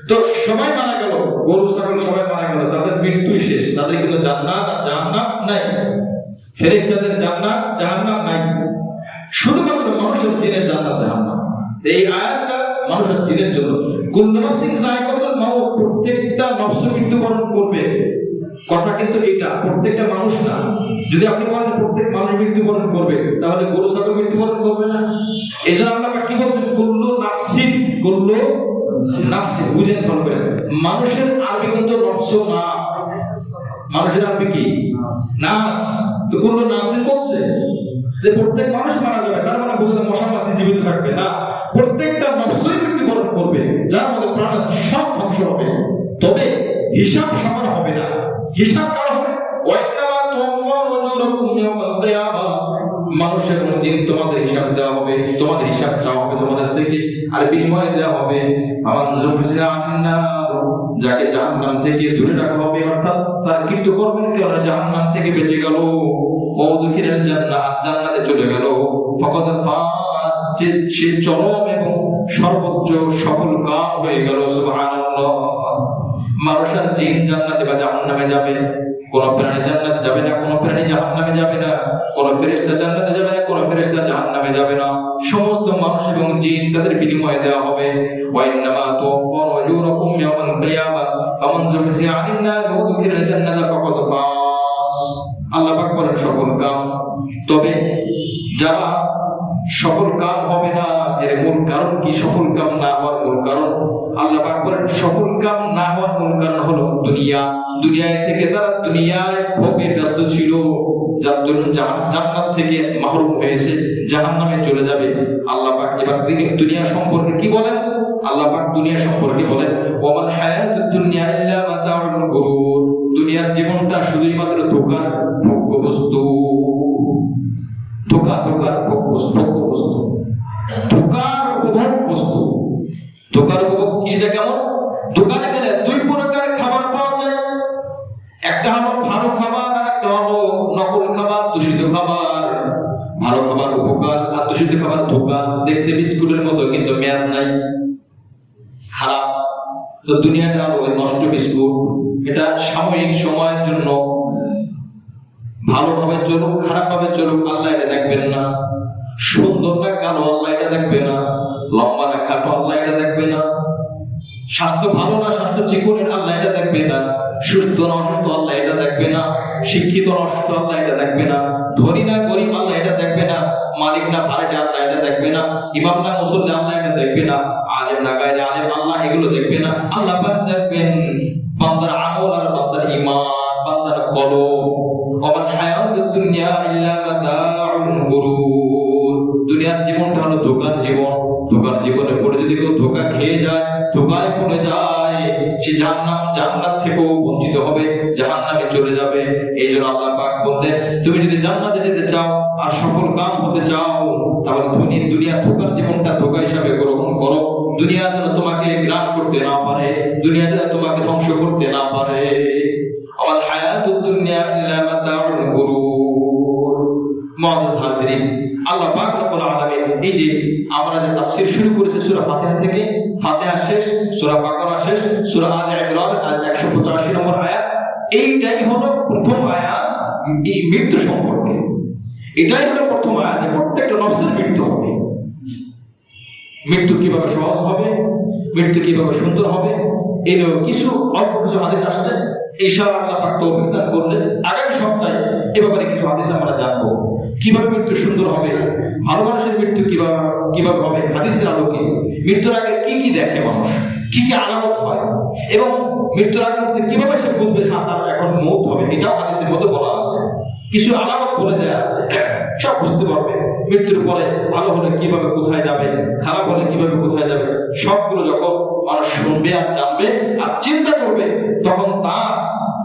তো সবাই মারা গেল, গরু ছাগল সবাই মারা গেল, তাদের মৃত্যুই শেষ, তাদের কিন্তু জান্নাত আর জাহান্নাম নাই, ফেরেশতাদের জান্নাত জাহান্নাম নাই, শুধুমাত্র মানুষের জিনের জান্নাত জাহান্নাম। এই আয়াতটা মানুষের জিনের জন্য। কুল্লু নাফসিন যায়িকাতুল মাউত, প্রত্যেকটা নফস মৃত্যুবরণ করবে। কথা কিন্তু এটা, প্রত্যেকটা মানুষ না। যদি আপনি বলেন প্রত্যেক মানুষ মৃত্যুবরণ করবে, তাহলে গরু ছাগল মৃত্যুবরণ করবে না। এই জন্য আল্লাহ কি বলছেন, কুল্লু নাফসিন, কুল্লু নাফসিন, বুঝেন ভালো করে। মানুষের আরবি কিন্তু নফস না, মানুষের আরবি কি? নাস। তো কুল্লু নাসিন বলছে যে প্রত্যেক মানুষ মারা যাবে, তার মানে বুঝলেন মশা মাছি জীবিত থাকবে না, প্রত্যেকটা নফসই মৃত্যুবরণ করবে, যার মধ্যে প্রাণ আছে সব ধ্বংস হবে। তবে হিসাব সমান হবে না। হিসাব কার হবে? মানুষ এবং জিন তোমাদের হিসাব দেওয়া হবে, তোমাদের হিসাব চাওয়া হবে তোমাদের থেকে, আর বিনিময় দেওয়া হবে যাকে জাহান্নাম থেকে দূরে রাখা হবে, অর্থাৎ তার কৃত্য কর্মের কারণে জাহান্নাম থেকে বেঁচে গেল, ওয়াদখিলাল জান্নাত, জান্নাতে চলে গেল, ফাকাদ ফাজ, সে চরম এবং সর্বোচ্চ সফল কাম হয়ে গেল, সুবহানাল্লাহ। মানুষ আর জিন জান্নাতে বা জাহান্নামে যাবে, কোন প্রাণী জান্নাতে যাবে না, কোন প্রাণী জাহান্নামে যাবে না, কোন ফেরেশতা জান্নাতে যাবে না, কোন ফেরেশতা জাহান্নামে যাবে না। সমস্ত মানুষ এবং জিন তাদের বিনিময় দেওয়া হবে। ওয়া ইন্নামা তুওয়াফাউনা উজুরাকুম ইয়াওমাল কিয়ামাহ ফামান যুহজিহা আনিন নার ওয়া উদখিলাল জান্নাতা ফাকাদ ফাজ। আল্লাহ পাক বলেন সফল কাম। তবে যারা সফল কাম হবে না, এর মূল কারণ কি? সফল কাম না হওয়ার মূল কারণ আল্লাহ পাক বলেন সফল কাম না হওয়ার মূল কারণ হলো দুনিয়া। দুনিয়ায় থেকে তারা দুনিয়ায় ভোগে ব্যস্ত ছিল, যার জন্য জান্নাত থেকে মাহরুম হয়েছে, জাহান্নামে চলে যাবে। আল্লাহ পাক এবার দুনিয়া সম্পর্কে কি বলেন? আল্লাহ পাক দুনিয়া সম্পর্কে বলেন, ওয়ামাল হায়াতুদ দুনিয়া ইল্লা মাতাউল গুরুর, দুনিয়ার জীবনটা শুধুই মাত্র ধোঁকার ভোগ্য বস্তু। ধোঁকার ভোগ্য বস্তু, ধোঁকার উপভোগ বস্তু। ধোঁকার উপভোগ কিটা কেমন? দোকানে গেলে দুই প্রকারের খাবার পাওয়া যায়, একটা হলো ভালো খাবার আর একটা হলো নকল খাবার, দূষিত খাবার। ভালো খাবার উপকার আর দূষিত খাবার ধোঁকা। দেখতে বিস্কুটের মতো কিন্তু মেয়াদ নাই, খারাপ। তো দুনিয়াটা ওই নষ্ট বিস্কুট, এটা সাময়িক সময়ের জন্য, ভালোভাবে চলুক খারাপভাবে চলুক আল্লাহ এটা দেখবেন না। সুন্দর না কালো আল্লাহ এটা দেখবে না, লম্বা না খাটো আল্লাহ এটা দেখবে না। স্বাস্থ্য ভালো না স্বাস্থ্য চিকনের আল্লাহ এটা দেখবে না, সুস্থ না অসুস্থ আল্লাহ এটা দেখবে না, শিক্ষিত না অসুস্থ আল্লাহ এটা দেখবে না, ধনী না গরিব আল্লাহ এটা দেখবে না, মালিক না ভাড়াটে আল্লাহ এটা দেখবে না, ইমাম না মুসল্লি আল্লাহ এটা দেখবে না, আলেম না গায়রে আলেম আল্লাহ এগুলো দেখবে না। আল্লাহ পাক দেখবেন বান্দার আমল আর বান্দার ঈমান, বান্দার কলব। ওয়াল হায়াতুদ দুনিয়া ইল্লা মাতাউল গুরুর। দুনিয়ার জীবনটা হলো ধোঁকার জীবন। ধোঁকার জীবনে পড়ে যদি কেউ ধোঁকা খেয়ে যায়, ধোঁকায় পড়ে যায়, সে জান্নাত থেকেও বঞ্চিত হবে, জাহান্নামে চলে যাবে। এই জন্য আল্লাহ পাক বললেন, তুমি যদি জান্নাতে যেতে চাও আর সফল কাম হতে চাও, তাহলে দুনিয়ার ধোঁকার জীবনটা ধোঁকা হিসাবে গ্রহণ করো। দুনিয়া যেন তোমাকে গ্রাস করতে না পারে, দুনিয়া যেন তোমাকে ধ্বংস করতে না পারে। ওয়াল হায়াতুদ দুনিয়া ইল্লা মাতাউল গুরুর। মুআজ্জাজ হাজিরিন, আল্লাহ পাক রব্বুল আলামিন এই যে আমরা যে তাফসীর শুরু করেছি সূরা ফাতিহা থেকে, ফাতিহা শেষ, সূরা বাকারা শেষ, সূরা আলে ইমরান 185 নম্বর আয়াত, এইটাই হলো প্রথম আয়াত এই মৃত্যু সম্পর্কে। এটাই হলো প্রথম আয়াত যে প্রত্যেকটা নফসের মৃত্যু হবে। মৃত্যু কিভাবে সহজ হবে, মৃত্যু কিভাবে সুন্দর হবে, এই কিছু অল্প কিছু হাদিস আসছে। ইনশাআল্লাহ আল্লাহ পাক তৌফিক দান করলে আগামী সপ্তাহে এ ব্যাপারে কিছু হাদিস আমরা জানবো। কিভাবে মৃত্যু সুন্দর হবে, ভালো মানুষের মৃত্যু কিভাবে হবে, হাদিসের আলোকে মৃত্যুর আগে কি কি দেখে মানুষ, কি কি আলামত হয়, এবং মৃত্যুর আগে কিভাবে সে বুঝবে না তার এখন মৌত হবে, এটাও হাদিসের মধ্যে বলা আছে। কিছু আলামত বলে দেয়া আছে, সব বুঝতে পারবে। মৃত্যুর পরে ভালো হলে কিভাবে কোথায় যাবে, খারাপ হলে কিভাবে কোথায় যাবে, সবগুলো যখন মানুষ শুনবে আর জানবে আর চিন্তা করবে, তখন তার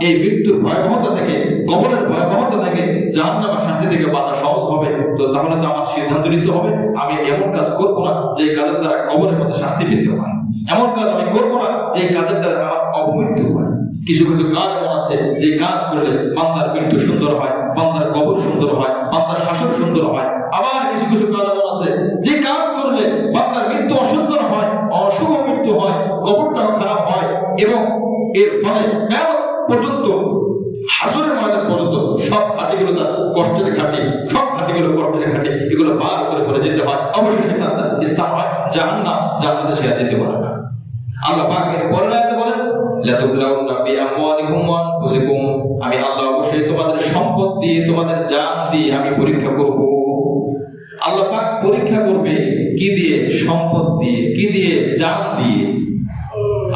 এই মৃত্যুর ভয়াবহতা থেকে, কবরের ভয়াবহতা থেকে, জাহান্নামের শান্তি থেকে বাঁচা সহজ হবে। তো তাহলে তো আমার সিদ্ধান্ত নিতে হবে, আমি এমন কাজ করবো না যে কাজের দ্বারা কবরের মধ্যে শাস্তি পেতে হয়, এমন কাজ আমি করবো না যে কাজের দ্বারা আমার অবমৃত্যু হয়। কিছু কিছু কাজ এমন আছে যে কাজ করলে বান্দার মৃত্যু সুন্দর হয়, বান্দার কবর সুন্দর হয়, বান্দার হাসর সুন্দর হয়। আবার কিছু কিছু কাজ এমন আছে যে কাজ করলে বান্দার মৃত্যু অসুন্দর হয়, অশুভ মৃত্যু হয়, কবরটাও খারাপ হয়, এবং এর ফলে কিয়ামত পর্যন্ত, হাসরের ময়দান পর্যন্ত সব ঘাটিগুলো তার কষ্টের ঘাটি, সব ঘাটিগুলো কষ্টের ঘাটি, এগুলো বার করে করে যেতে হয়। অবশেষে তার স্থান হয় জাহান্নাম, জান্নাতে সে যেতে পারে না। আল্লাহ পাক এর পরের আয়াতে বলেন, লাতুবলাউনা ফি আমওয়ালিকুম ওয়া আনফুসিকুম, আমি আল্লাহ অবশ্যই তোমাদের সম্পদ দিয়ে, তোমাদের জান দিয়ে আমি পরীক্ষা করব। আল্লাহ পাক পরীক্ষা করবে কি দিয়ে? সম্পদ দিয়ে। কি দিয়ে? জান দিয়ে।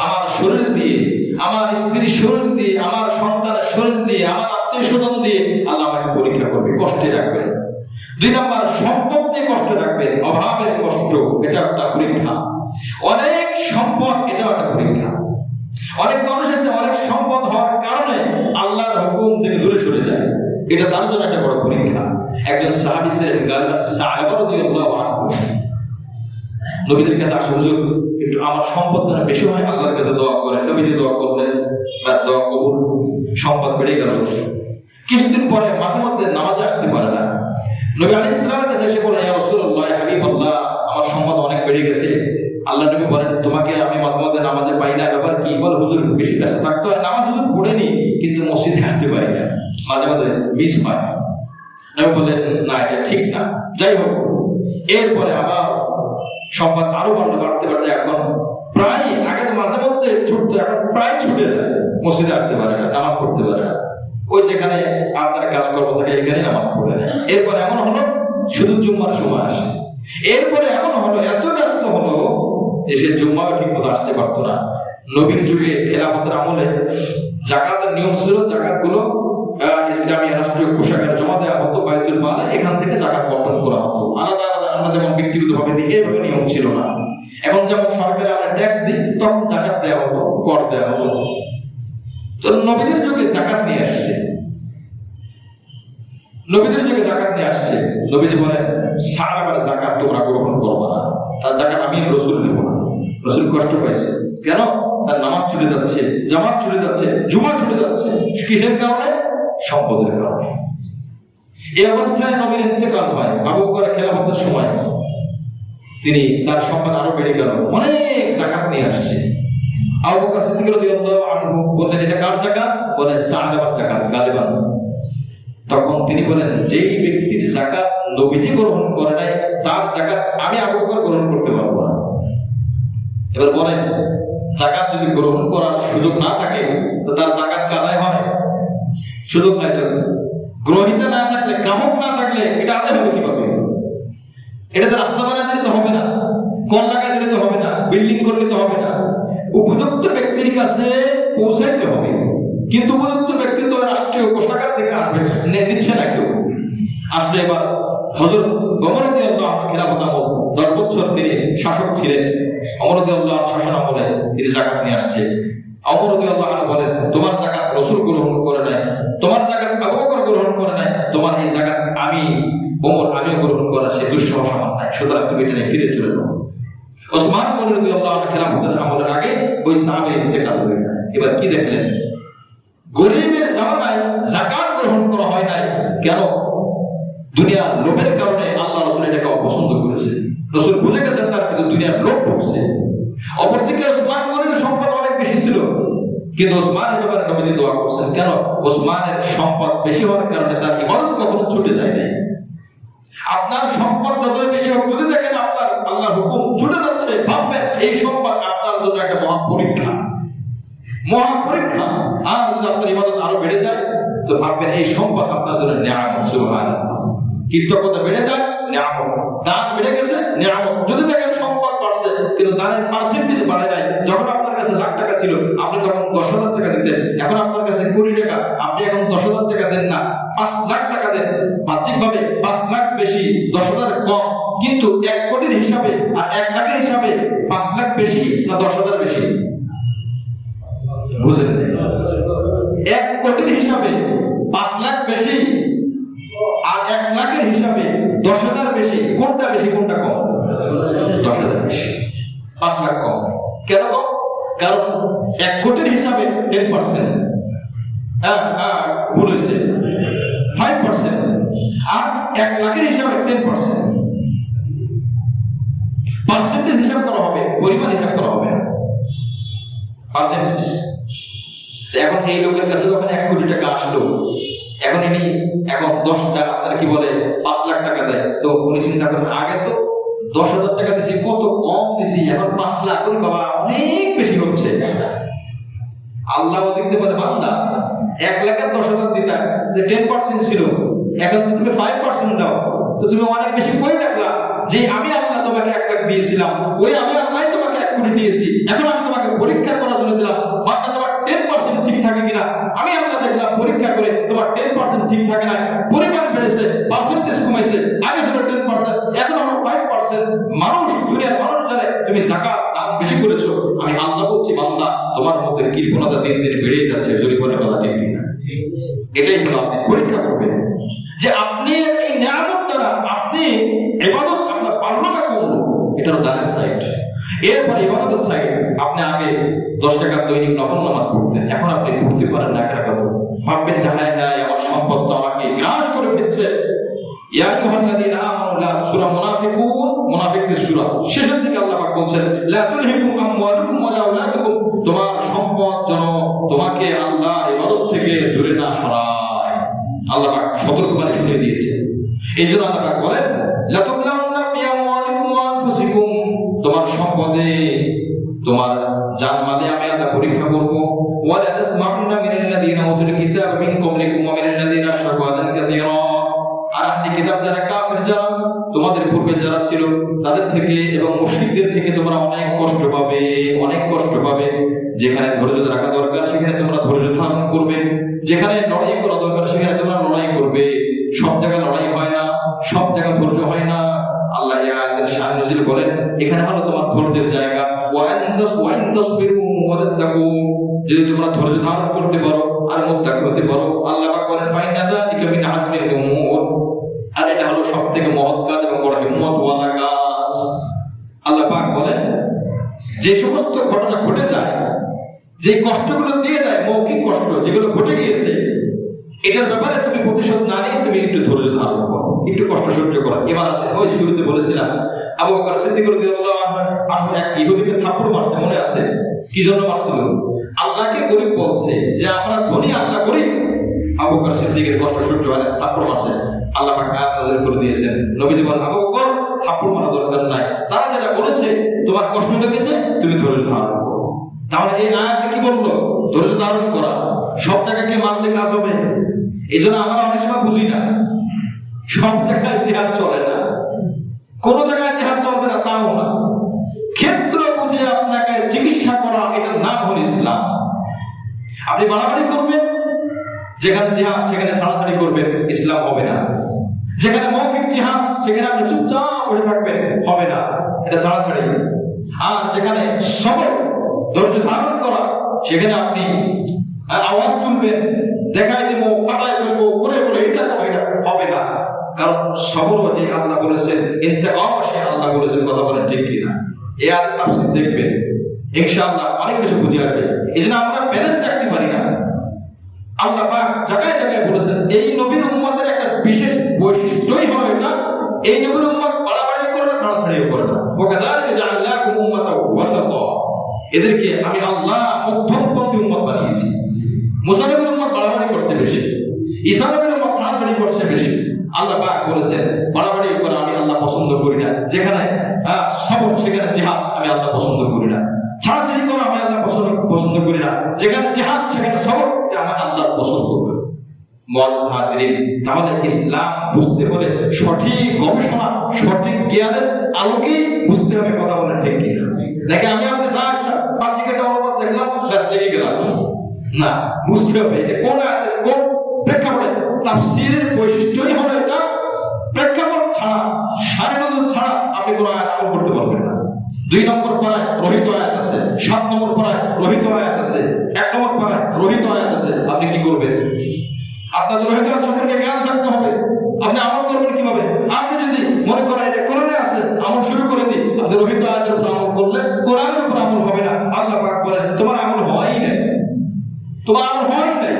আমার শরীর দিয়ে, আমার স্ত্রীর শরীর দিয়ে, আমার সন্তানের শরীর দিয়ে, আমার আত্মীয় স্বজন দিয়ে আল্লাহ আমাকে পরীক্ষা করবে, কষ্টে রাখবেন। 2 নম্বর, সম্পদ দিয়ে কষ্ট রাখবেন, অভাবের কষ্ট, এটা একটা পরীক্ষা। অনেক সম্পদ, এটা একটা পরীক্ষা। অনেক মানুষ আছে অনেক সম্পদ হওয়ার কারণে আল্লাহর হুকুম থেকে দূরে সরে যায়, এটা তার জন্য একটা বড় পরীক্ষা। একজন সাহাবী ছিলেন সাহাবা রাদিয়াল্লাহু আনহু, নবীদের কাছে আসে, হুজুর একটু আমার সম্পদ যেন বেশি হয়, আল্লাহর কাছে দোয়া করেন। নবীজি দোয়া করলেন, বাস দোয়া কবুল, সম্পদ বেড়ে গেল। কিছুদিন পরে মাঝে মধ্যে নামাজে আসতে পারে না। নবী আলাইহিস সালামের কাছে এসে বলেন, ইয়া রাসূলুল্লাহ, ইয়া হাবিবাল্লাহ, আমার সম্পদ অনেক বেড়ে গেছে। আল্লাহ নবী বলেন, তোমাকে আমি মাঝে মধ্যে নামাজে পাই না, ব্যাপার কি? বলে, হুজুর বেশি ব্যস্ত থাকতে হয়, নামাজ হুজুর পড়েনি কিন্তু মসজিদে আসতে পারি না, মাঝে মাঝে মিস হয়। নবী বলেন, না, এটা ঠিক না। যাই হোক, এরপরে আবার সম্পদ আরো বাড়তে এখন প্রায়, আগে তো মাঝে মধ্যে ছুটতো, এখন প্রায় ছুটে যায়, মসজিদে আসতে পারে না, নামাজ পড়তে পারে না। ওই যেখানে আপনার কাজকর্ম থাকে এখানে নামাজ পড়ে নেয়। এরপরে এমন হলো শুধু জুম্মার সময় আসে। এরপরে এমন হলো, এত ব্যস্ত হলো যে সে জুম্মাও ঠিক মতো আসতে পারতো না। নবীর যুগে খেলাফতের আমলে যাকাতের নিয়ম ছিল, জাকাত গুলো ইসলামী রাষ্ট্রীয় কোষাগারে জমা দেওয়া হতো, বাইতুল মালে, এখান থেকে জাকাত বন্টন করা হতো। আলাদা আলাদা আমরা যেমন ব্যক্তিগত ভাবে দিই, এইভাবে নিয়ম ছিল না। এখন যেমন সরকারে আমরা ট্যাক্স দিই, তখন জাকাত দেওয়া হতো, কর দেওয়া হতো। তো নবীদের যুগে জাকাত নিয়ে আসছে, নবীদের যুগে জাকাত নিয়ে আসছে। নবীজি বলেন, সাহাবারা জাকাত তোমরা গ্রহণ করবে না, তার জাকাত আমি রাসূল নেব না। রাসূল কষ্ট পাইছে, কেন? তার নামাজ ছুটে যাচ্ছে, জামাত ছুটে যাচ্ছে, জুমা ছুটে যাচ্ছে। কিসের কারণে? সম্পদের কারণে। এই অবস্থায় নবীর ইন্তেকাল হয়। আবু বকরের খেলাফতের সময় তিনি, তার সম্পদ আরো বেড়ে গেল, অনেক জাকাত নিয়ে আসছে। আবু বকর সিদ্দিক রাদিয়াল্লাহু আনহু বললেন, এটা কার জাকাত? বলে, সাহাবার জাকাত, গালিবান। তখন তিনি বলেন, যেই ব্যক্তির জাকাত নবীজি গ্রহণ করে নাই, তার জাকাত আমি আবু বকর গ্রহণ করতে পারবো না। এবার বলেন, জাকাত যদি গ্রহণ করার সুযোগ না থাকে তো তার জাকাত আদায় হয়? সুযোগ নাই। তো গ্রহিতা না থাকলে, গ্রাহক না থাকলে এটা আদায় হবে কিভাবে? এটা তো রাস্তা বানায় দিলে তো হবে না, কল লাগায় দিলে তো হবে না, বিল্ডিং করলে তো হবে না। উপযুক্ত ব্যক্তির কাছে পৌঁছাইতে হবে। কিন্তু উপযুক্ত ব্যক্তি তো রাষ্ট্রীয় কোষাগার থেকে আসবে, দিচ্ছে না কেউ। আসলে এবার হযরত ওমর রাদিয়াল্লাহু আনহু খিলাফত আমল 10 বছর তিনি শাসক ছিলেন। ওমর রাদিয়াল্লাহু আনহু শাসন আমলে তিনি যাকাত নিয়ে আসছে। ওমর রাদিয়াল্লাহু আনহু বলেন, তোমার যাকাত রাসূল গ্রহণ করে নাই, তোমার যাকাত আবু বকর গ্রহণ করে নাই, তোমার এই যাকাত আমি ওমর আমিও গ্রহণ করা সে দুঃসাহস আমার নাই, সুতরাং তুমি এটা নিয়ে ফিরে চলে যাও। ওসমান রাদিয়াল্লাহু আনহু খিলাফতের আমলের আগে ওই সাহাবী ইন্তেকাল হয়ে যায়। এবার কি দেখলেন? গরিবের জামানায় যাকাত গ্রহণ করা হয় নাই। কেন? দুনিয়ার লোভের কারণে আল্লাহ রাসূল এটাকে অপছন্দ করেছে। রাসূল বুঝে গেছেন তার কিন্তু দুনিয়ার লোভ ঢুকছে। অপরদিকে ওসমান গনির সম্পদ অনেক বেশি ছিল, কিন্তু ওসমানের ব্যাপারে নবীজি দোয়া করছেন। কেন? ওসমানের সম্পদ বেশি হওয়ার কারণে তার ইবাদত কখনো ছুটে যায় নাই। আপনার সম্পদ যতই বেশি হোক, যদি দেখেন আপনার আল্লাহর হুকুম ছুটে যাচ্ছে, ভাববেন এই সম্পদ আপনার জন্য একটা মহা পরীক্ষা। আর যদি আপনার ইবাদত আরো বেড়ে যায় তো ভাববেন এই সম্পদ আপনার জন্য নিয়ামত। সুবহানাল্লাহ। কৃতজ্ঞতা বেড়ে যায়, নিয়ামত। দান বেড়ে গেছে, নিয়ামত। যদি দেখেন সম্পদ বাড়ছে কিন্তু দানের পার্সেন্টেজ বাড়ে নাই। যখন আপনার কাছে লাখ টাকা ছিল আপনি তখন 10,000 টাকা দিতেন, এখন আপনার কাছে 20 টাকা, আপনি এখন 10,000 টাকা দেন না, 5 লাখ টাকা দেন। বাহ্যিকভাবে 5 লাখ বেশি, 10,000 কম, কিন্তু 1 কোটির হিসাবে আর 1 লাখের হিসাবে 5 লাখ বেশি না 10,000 বেশি? বুঝেন? 1 কোটির হিসাবে 5 লাখ বেশি আর 1 লাখের হিসাবে 10,000 বেশি। কোনটা বেশি কোনটা কম? 10,000 বেশি, 5 লাখ কম। কেন কম? কারণ 1 কোটির হিসাবে 10%, ভুল হয়েছে, 5%, আর 1 লাখের হিসাবে 10%। পার্সেন্টেজ হিসাব করা হবে, পরিমাণ হিসাব করা হবে না, পার্সেন্টেজ। এখন এই লোকের কাছে যখন 1 কোটি টাকা আসলো, এখন ইনি এখন 10 টাকা, আপনারা কি বলে 5 লাখ টাকা দেয়, তো উনি চিন্তা করেন আগে তো 10,000 টাকা দিছি, কত কম দিছি, এখন 5 লাখ করে বাবা অনেক বেশি হচ্ছে। আল্লাহ দেখতে পারে বান্দা 1 লাখের 10,000 দিতা, যে 10% ছিল, এখন তুমি 5% দাও, তো তুমি অনেক বেশি কই রাখলা যে আমি আল্লাহ তোমাকে 1 লাখ দিয়েছিলাম, ওই আমি আল্লাহ তোমাকে 1 কোটি দিয়েছি, এখন আমি তোমাকে পরীক্ষা করার জন্য দিলাম, বান্দা তোমার 10% ঠিক থাকে কিনা আমি আল্লাহ দেখলাম পরীক্ষা করে, তোমার 10% ঠিক থাকে না, পরিমাণ বেড়েছে, পার্সেন্টেজ কমেছে, আগে ছিল 10%, এখন আমরা 5%। মানুষ, দুনিয়ার মানুষ জানে তুমি যাকাত দান বেশি করেছো, আমি আল্লাহ বলছি বান্দা তোমার মধ্যে কৃপণতা দিন দিন বেড়েই যাচ্ছে, যদি বলে কথা ঠিক কিনা। এটাই হলো আপনি পরীক্ষা করবেন যে আপনি এই নিয়ামত দ্বারা আপনি ইবাদত আপনার পারলো না কমলো, এটা হলো দানের সাইড। এরপর ইবাদতের সাইড, আপনি আগে 10 টাকা দৈনিক নফল নামাজ পড়তেন, এখন আপনি পড়তে পারেন না, কেন? ভাববেন জানায় নাই আমার সম্পদ তো আমাকে গ্রাস করে ফেলছে। ইয়া আইয়ুহাল্লাযীনা আমানু লা, সূরা মুনাফিকুন, মুনাফিকদের সূরা, শেষের দিকে আল্লাহ পাক বলছেন লা তুলহিকুম আমওয়ালুকুম ওয়া আওলাদুকুম, তোমার সম্পদ যেন তোমাকে আল্লাহর ইবাদত থেকে দূরে না সরায়। আল্লাহ পাক সতর্কবাণী শুনিয়ে দিয়েছেন। এইজন্য আল্লাহ পাক বলেন লা তুবলাউন্না ফি আমওয়ালিকুম ওয়া আনফুসিকুম, তোমার সম্পদে তোমার জানমালে আমি আল্লাহ পরীক্ষা করব। ওয়া লা তাসমাউন্না মিনাল্লাযীনা উতুল কিতাবা মিন ক্বাবলিকুম ওয়া মিনাল্লাযীনা আশরাকু আযান কাসীরা, আর আহলে কিতাব যারা কাফের যারা তোমাদের পূর্বে যারা ছিল তাদের থেকে এবং মুশরিকদের থেকে তোমরা অনেক কষ্ট পাবে, অনেক কষ্ট পাবে। যেখানে ধৈর্য রাখা দরকার সেখানে তোমরা ধৈর্য ধারণ করবে, যেখানে লড়াই করা দরকার সেখানে তোমরা লড়াই করবে। সব জায়গায় লড়াই হয় না, সব জায়গায় ধৈর্য হয় না। আল্লাহ এই আয়াতের শান নজিল বলেন এখানে হলো তোমার ধৈর্যের জায়গা। ওয়া আনতাসবিরু ওয়া তাত্তাকু, যদি তোমরা ধৈর্য ধারণ করতে পারো আর মুত্তাকি হতে পারো, আল্লাহ পাক বলেন ফাইন্না যালিকা মিন আযমিল উমুর, আর এটা হলো সবথেকে মহৎ কাজ এবং বড় হিম্মত ওয়ালা কাজ। আল্লাহ পাক বলেন যে সমস্ত ঘটনা ঘটে যায়, যে কষ্টগুলো দিয়ে দেয়, মৌখিক কষ্ট যেগুলো ঘটে গিয়েছে, এটার ব্যাপারে তুমি প্রতিশোধ না নিয়ে তুমি একটু ধৈর্য ধারণ করো, একটু কষ্ট সহ্য করো। এবার আছে ওই শুরুতে বলেছিলাম আবু বকর সিদ্দিক রাদিয়াল্লাহু আনহু এক ইহুদিকে থাপ্পড় মারছে, মনে আছে? কি জন্য মারছিল? আল্লাহকে গরীব বলছে যে আমরা ধনী, আমরা গরীব। আবু বকর সিদ্দিকের কষ্ট সহ্য হয় না, থাপ্পড় মারছে। আল্লাহ পাক আয়াত নাযিল করে দিয়েছেন, নবীজি বলেন আবু বকর থাপ্পড় মারা দরকার নাই, তারা যেটা বলেছে তোমার কষ্ট লেগেছে তুমি ধৈর্য ধারণ করো। তাহলে এই আয়াতে কি বললো? ধৈর্য ধারণ করা। সব জায়গাকে মানলে কাজ হবে? এই জন্য আমরা অনেক সময় বুঝি না, সব জায়গায় জিহাদ চলে না, কোন জায়গায় জিহাদ চলবে না তাও না। ক্ষেত্র বুঝে আপনাকে চিকিৎসা করা, এটার নাম হল ইসলাম। আপনি বাড়াবাড়ি করবেন, যেখানে জিহাদ সেখানে ছাড়াছাড়ি করবেন, ইসলাম হবে না। যেখানে মৌখিক জিহাদ সেখানে আপনি চুপচাপ বসে থাকবেন, হবে না, এটা ছাড়াছাড়ি। আর যেখানে সবর, ধৈর্য ধারণ করা, সেখানে আপনি আওয়াজ তুলবেন, দেখাই দেবো, ফাটাই ফেলবো, করে বলে এটা তো এটা হবে না। কারণ সবর যে আল্লাহ বলেছেন, ইন্তেকাম সে আল্লাহ বলেছেন, কথা বলেন ঠিক কিনা? এই আয়াতের তাফসীর দেখবেন, ইনশাআল্লাহ অনেক কিছু বুঝে আসবে। এই জন্য আমরা ব্যালেন্স রাখতে পারি না। আল্লাহ পাক জায়গায় জায়গায় বলেছেন এই নবীর উম্মতের একটা বিশেষ বৈশিষ্ট্যই হবে এটা, এই নবীর উম্মত বাড়াবাড়ি করে না, ছাড়াছাড়িও করে না। ওয়াকাযালিকা জাআলনাকুম উম্মাতাও ওয়াসাতা, এদেরকে আমি আল্লাহ মধ্যমপন্থী উম্মত বানিয়েছি। মুসা নবীর উম্মত বাড়াবাড়ি করছে বেশি, ঈসা নবীর উম্মত ছাড়াছাড়ি করছে বেশি। আল্লাহ পাক বলেছেন বাড়াবাড়ি করা আমি আল্লাহ পছন্দ করি না। যেখানে সবর সেখানে জিহাদ আমি আল্লাহ পছন্দ করি না। ছাড়াছাড়ি করা আমি আল্লাহ পছন্দ করি না। যেখানে জিহাদ সেখানে সবর, এটা আমি আল্লাহ পছন্দ করি। মুআজ্জিজ হাজিরিন, তাহলে ইসলাম বুঝতে হলে সঠিক গবেষণা, সঠিক জ্ঞানের আলোকেই বুঝতে হবে, কথা বলেন ঠিক কিনা? দেখে আমি আপনি যা ইচ্ছা পাঁচিকেটা অনুবাদ দেখলাম, ব্যাস লেগে গেলাম না, বুঝতে হবে কোন কোন প্রেক্ষাপটে। তাফসীরের বৈশিষ্ট্যই হলো এটা, প্রেক্ষাপট ছাড়া, শারীরদূত ছাড়া আপনি কোন আয়াত আমল করতে পারবেন না। 2 নম্বর পারায় রহিত আয়াত আছে, 7 নম্বর পারায় রহিত আয়াত আছে, 1 নম্বর পারায় রহিত আয়াত আছে, আপনি কি করবেন? আপনার রহিত আয়াত সম্পর্কে জ্ঞান থাকতে হবে। আপনি আমল করবেন কিভাবে? আপনি যদি মনে করেন এটা কোরআনে আছে, আমল শুরু করে দিন, আপনি রহিত আয়াতের উপর আমল করলে কোরআনের উপর আমল হবে না। আল্লাহ পাক বলেন তোমার আমল হয়ই নাই, তোমার আমল হয়ই নাই।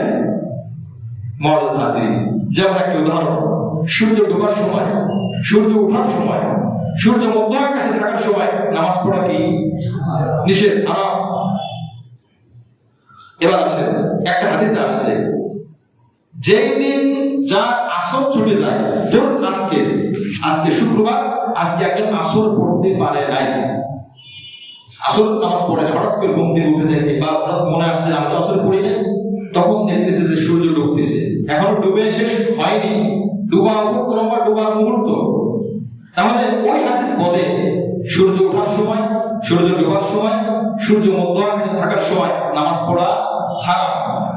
মুআজ্জিজ হাজিরিন, যেমন একটা উদাহরণ, সূর্য ডোবার সময়, সূর্য ওঠার সময়, সূর্য মধ্য আকাশে থাকার সময় নামাজ পড়া কি নিষেধ, হারাম। এবার আসেন, একটা হাদিসে আসছে যেই দিন যা আসর ছুটে যায়, ধরুন আজকে শুক্রবার, আজকে একজন আসর পড়তে পারে নাই, আসর নামাজ পড়ে না, হঠাৎ করে ঘুম থেকে উঠে দেখে বা হঠাৎ মনে আসছে আমি তো আসর পড়ি নাই, তখন দেখতেছে যে সূর্য ডুবতেছে, এখনো ডুবে শেষ হয়নি, ডুবা উপক্রম বা ডুবার মুহূর্ত। তাহলে ওই হাদিস বলে সূর্য ওঠার সময়, সূর্য ডোবার সময়, সূর্য মধ্য আকাশে থাকার সময় নামাজ পড়া হারাম।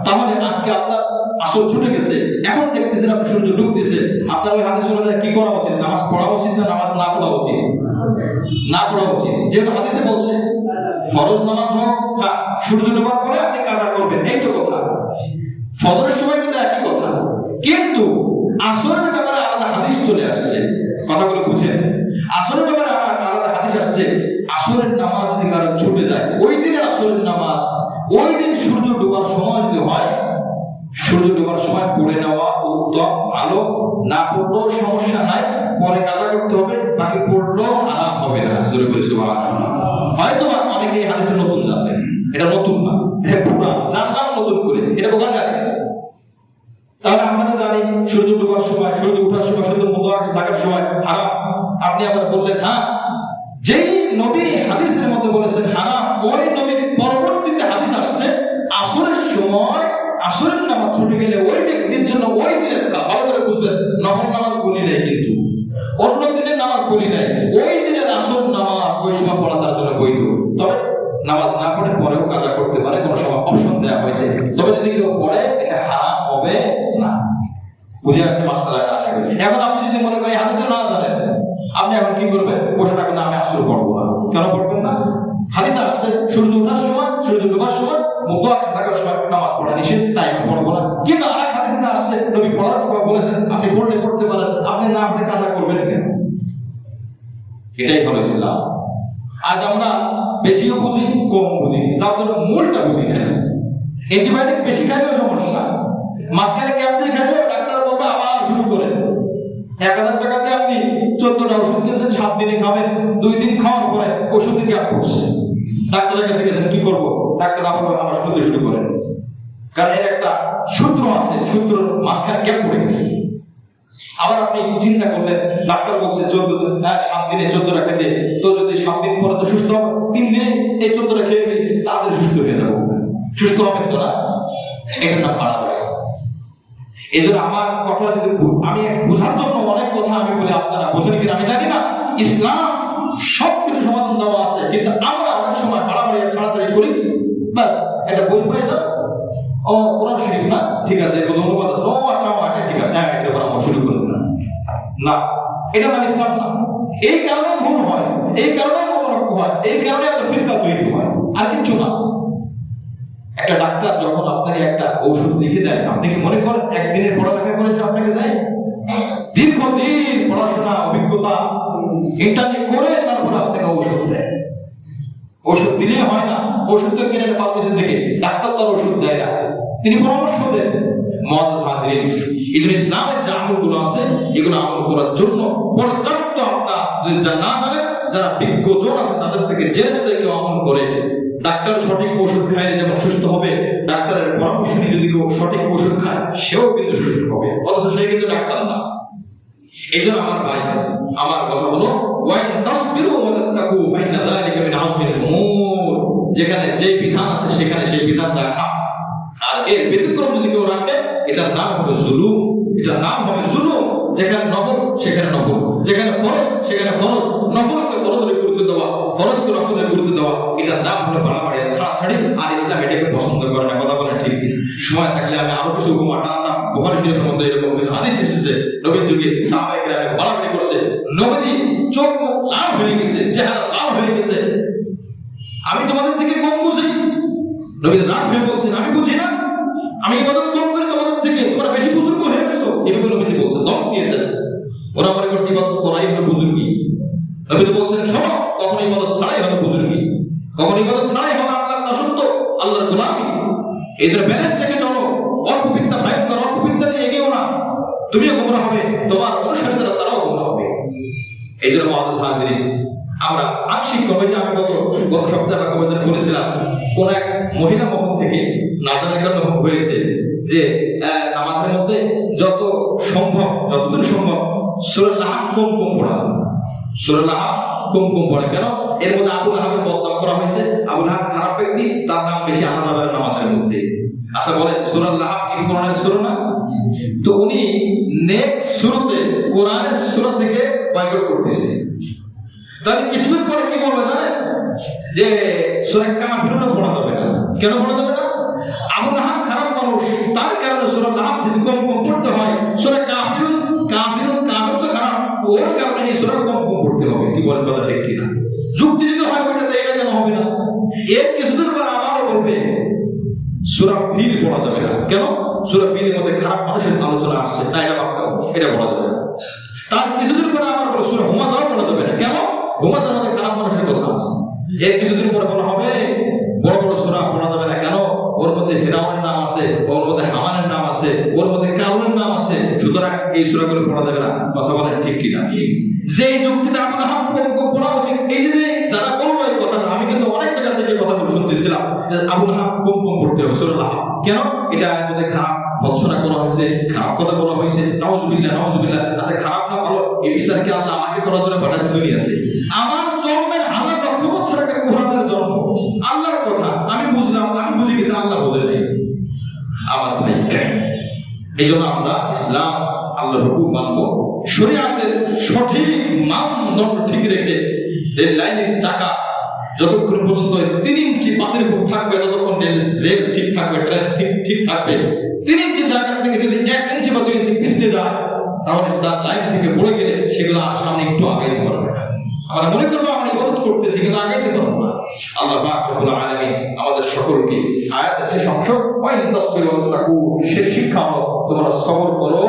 তাহলে আজকে আপনার আসর ছুটে গেছে, এখন দেখতেছেন আপনি সূর্য ডুবতেছে, আপনার ওই হাদিস অনুযায়ী কি করা উচিত? নামাজ পড়া উচিত না নামাজ না পড়া উচিত? না পড়া উচিত, যেহেতু হাদিসে বলছে ফরজ নামাজ হোক, হ্যাঁ সূর্য ডোবার পরে আপনি কাজা করবেন, এই তো কথা। ফজরের সময় কিন্তু একই কথা, কিন্তু আসরের ব্যাপারে আলাদা হাদিস চলে আসছে, কথাগুলো বুঝেন। আসরের ব্যাপারে আলাদা হাদিস আসছে, আসরের নামাজ যদি কারো ছুটে যায়, ওই দিনে আসরের নামাজ ওই দিন সূর্য ডোবার সময় যদি হয়, সূর্য ডোবার সময় পড়ে নেওয়া উত্তম, ভালো। না পড়লেও সমস্যা নাই, পরে কাজা করতে হবে, বাকি পড়লেও আরাম হবে না। সুবহানাল্লাহ। হয়তো অনেকে এই হাদিসটা নতুন জানলেন, এটা নতুন না, এটা পুরান, জানলাম নতুন করে, এটা বোঝার হাদিস। তাহলে আমরা জানি সূর্য ডোবার সময়, সূর্য ওঠার সময়, সূর্য মধ্য আকাশে থাকার সময় হারাম। আপনি আবার বললেন হ্যাঁ, যেই নবী হাদিসের মধ্যে বলেছেন হারাম, ওই নবীর পরবর্তীতে হাদিস আসছে আসরের সময় আসরের নামাজ ছুটে গেলে ওই ব্যক্তির জন্য ওই দিনের, ভালো করে বুঝবেন, নফল নামাজ বলি নাই, কিন্তু অন্য দিনের নামাজ বলি নাই, ওই দিনের আসর নামাজ ওই সময় পড়া তার জন্য বৈধ। তবে নামাজ না পড়ে পরেও কাজা করতে পারে, কোনো সময় অপশন দেওয়া হয়েছে, তবে যদি কেউ পড়ে এটা হারাম হবে না। বুঝে আসছে মাসআলাটা? এখন আপনি যদি মনে করেন হাদিসটা না জানেন, আপনি এখন কি করবেন? বসে থাকবেন, আমি আসর পড়বো না। কেন পড়বেন না? হাদিস আসছে সূর্য ওঠার সময়, সূর্য ডোবার সময়, মধ্য আকাশে থাকার সময় নামাজ পড়া নিষেধ, তাই পড়বো না। কিন্তু আরেক হাদিসে আসছে নবী পড়ার কথা বলেছেন, আপনি পড়লে পড়তে পারেন, আপনি না পড়ে কাজা করবেন কেন? এটাই হলো ইসলাম। আজ আমরা বেশিও বুঝি, কম বুঝি, তার জন্য মূলটা বুঝি না। অ্যান্টিবায়োটিক বেশি খাইলেও সমস্যা, মাঝখানে গ্যাপ দিয়ে খাইলেও ডাক্তার বলবে আবার শুরু করেন। 1000 টাকাতে আপনি 14টা ওষুধ কিনছেন, 7 দিনে খাবেন, 2 দিন খাওয়ার পরে ওষুধে গ্যাপ পড়ছে, ডাক্তারের কাছে গেছেন, কি করবো? ডাক্তার আবার শুরু করেন, কারণ এর একটা সূত্র আছে, সূত্র মাঝখানে গ্যাপ পড়ে গেছে। আবার আপনি চিন্তা করলেন, ডাক্তার বলছে 14 দিন, 7 দিনে 14টা খেতে, তো যদি 7 দিন পরে তো সুস্থ হবে, 3 দিনে এই 14টা খেয়ে ফেলি, তাদের সুস্থ হয়ে যাবো। সুস্থ হবে তো না, এটার নাম বাড়াবাড়ি। এই জন্য আমার কথা যদি আমি বোঝার জন্য অনেক কথা আমি বলি, আপনারা বোঝেন কিনা আমি জানি না। ইসলাম সবকিছু সমাধান দেওয়া আছে, কিন্তু আমরা অনেক সময় বাড়াবাড়ি ছাড়াছাড়ি করি। বাস এটা বই পাই না, ও কোরআন শরীফ না, ঠিক আছে এর অনুবাদ আছে, ও আচ্ছা আমাকে ঠিক আছে, হ্যাঁ এটা আমরা শুরু করব না, এটা নাম ইসলাম না। এই কারণে ভুল হয়, এই কারণে মতলক্ষ হয়, এই কারণে একটা ফিরকা তৈরি হয়, আর কিছু না। একটা ডাক্তার যখন আপনাকে একটা ঔষধ লিখে দেয়, আপনি কি মনে করেন একদিনের পড়ালেখা করে যে আপনাকে দেয়? দীর্ঘদিন পড়াশোনা অভিজ্ঞতা ইন্টারনেট করে তারপর আপনাকে ঔষধ দেয়। ওষুধ দিলে হয় না, ওষুধ তো কিনে ফার্মেসি থেকে, ডাক্তার তার ওষুধ দেয় না, তিনি পরামর্শ দেন। মুআজ্জাজ হাজিরিন, এই জন্য ইসলামের যে আমলগুলো আছে এগুলো আমল করার জন্য পর্যাপ্ত আপনার যা না জানেন, যারা বিজ্ঞজন আছে তাদের থেকে জেনে যদি কেউ আমল করে, ডাক্তার সঠিক ওষুধ খাইলে যেমন সুস্থ হবে, ডাক্তারের পরামর্শ নিয়ে যদি কেউ সঠিক ওষুধ খায় সেও কিন্তু সুস্থ হবে, অথচ সে কিন্তু ডাক্তার না। এই জন্য আমার ভাই, আমার কথা হলো ওয়াইন তাসবিরু ওয়া তাত্তাকু ফাইন্না যালিকা মিন আযমিল উমুর, যেখানে যে বিধান আছে সেখানে সেই বিধান রাখা, আর এর ব্যতিক্রম যদি কেউ রাখে এটার নাম হবে জুলুম, এটার নাম হবে জুলুম। যেখানে নফল সেখানে নফল, যেখানে ফরজ সেখানে ফরজ, নফলকে ফরজের গুরুত্ব দেওয়া, ফরজকে নফলের গুরুত্ব দেওয়া, এটার নাম হলো বাড়াবাড়ি ছাড়াছাড়ি। আর ইসলাম এটাকে পছন্দ করে না। কথা বলেন ঠিক? সময় থাকলে আমি আরো কিছু টানতাম। বুখারী শরীফের মধ্যে এরকম হাদিস এসেছে, নবীর যুগে সাহাবায়ে কেরাম বাড়াবাড়ি করছে, নবী চোখ লাল হয়ে গেছে, চেহারা লাল হয়ে গেছে, আমি তোমাদের থেকে কম বুঝি। নবী রাগ হয়ে বলছেন, আমি বুঝি না, আমি ইবাদত কম করি তোমাদের থেকে, তোমরা বেশি বুজুর্গ হয়ে গেছো, এভাবে নবী বলছেন, দম দিয়েছেন। ওরা মনে করছে ইবাদত করাই হলো বুজুর্গি। নবী বলছেন, শোনো, কখনো ইবাদত ছাড়াই হলো বুজুর্গি, কখনো ইবাদত ছাড়াই হলো আল্লাহর দাসত্ব, আল্লাহর গোলামি। এদের ব্যালেন্স থেকে চলো, অল্প বিদ্যা ভাই, অল্প বিদ্যা নিয়ে এগিয়েও না, তুমিও গোমরা হবে, তোমার অনুসারীরা তারাও গোমরা হবে। এই জন্য মুআজ্জাজ হাজিরিন, আমরা আংশিক ভাবে যে আমি গত সপ্তাহে বা কবে বলেছিলাম, কোন এক মহিলা মহল থেকে না জানার কারণে হয়েছে যে নামাজের মধ্যে যত সম্ভব, যতদূর সম্ভব সূরা লাহব কম কম পড়া, সূরা লাহব কম কম পড়ে। কেন? এর মধ্যে আবু লাহাবের বদনাম করা হয়েছে, আবু লাহাব খারাপ ব্যক্তি, তার নাম বেশি আনা যাবে নামাজের মধ্যে। আচ্ছা বলে সূরা লাহব কি কোরআনের সূরা না? তো উনি নেক্সট সূরাতে কোরআনের সূরা থেকে বয়কট করতেছে। তাহলে কিছুদিন পরে কি বলবে জানেন? যে সূরা কাফিরুনও পড়া যাবে না। কেন পড়া যাবে না? আবু লাহাব খারাপ মানুষ, তার কারণে সূরা লাহব যদি কম কম পড়তে হয়, সূরা কাফির তো খারাপ, ওর কারণে এই সূরা কম কম পড়তে হবে। কি বলেন, কথা ঠিক কিনা? যুক্তি যদি হয় ওইটাতে এটা কেন হবে না? এর কিছুদিন পরে আবারও বলবে সূরা ফিল পড়া যাবে না। কেন? সূরা ফিলের মধ্যে খারাপ মানুষের আলোচনা আসছে, না এটা বাদ দাও, এটা পড়া যাবে না। তার কিছুদিন পরে আবার বলে সূরা হুমাযাও পড়া যাবে না। কেন? হুমাযার মধ্যে খারাপ মানুষের কথা আছে। এর কিছুদিন পরে বলা হবে বড় বড় সূরা পড়া যাবে না। কেন? ওর মধ্যে ফিরআউনের নাম আছে, ওর মধ্যে হামানের নাম আছে, ওর মধ্যে কারুনের নাম আছে, সুতরাং এই সূরাগুলো পড়া যাবে না। কথা বলেন ঠিক কিনা? যে যুক্তিটা আপনারা পড়া উচিত, এই যে যারা বললো এই কথাটা, আমি কিন্তু অনেক জায়গা থেকে কথাগুলো শুনতেছিলাম যে আবু লাহাব কম কম পড়তে হবে সূরা লাহব। কেন? এটা মধ্যে খারাপ ভৎসনা করা হয়েছে, খারাপ কথা বলা হয়েছে, নাউজুবিল্লাহ নাউজুবিল্লাহ। আচ্ছা খারাপ না ভালো, এই বিচার কি আল্লাহ আমাকে করার জন্য পাঠাইছে দুনিয়াতে? আমার জন্মের হাজার লক্ষ বছর আগে কোরআনের জন্ম, আল্লাহর কথা আমি বুঝলাম, আমি বুঝে গেছি, আল্লাহ বোঝে নাই। আমার ভাই, এই জন্য আমরা ইসলাম আল্লাহর হুকুম মানবো, শরীয়তের সঠিক মানদণ্ড ঠিক রেখে রেল লাইনের চাকা যতক্ষণ পর্যন্ত 3 ইঞ্চি পাতের উপর থাকবে, ততক্ষণ রেল ঠিক থাকবে, ট্রেন ঠিক থাকবে। 3 ইঞ্চি জায়গা থেকে যদি 1 ইঞ্চি বা 2 ইঞ্চি পিছলে যায়, তাহলে তার লাইন থেকে পড়ে গেলে সেগুলো আর সামনে একটু আগাইতে পারবে না। আমরা মনে করবো আমরা ইবাদত করতেছি, কিন্তু আগাইতে পারবো না। আল্লাহ পাক রব্বুল আলামিন আমাদের সকলকে আয়াতের শেষ অংশ ওয়াইন তাসবিরু ওয়া তাত্তাকু, সে শিক্ষা হলো তোমরা সবর করো,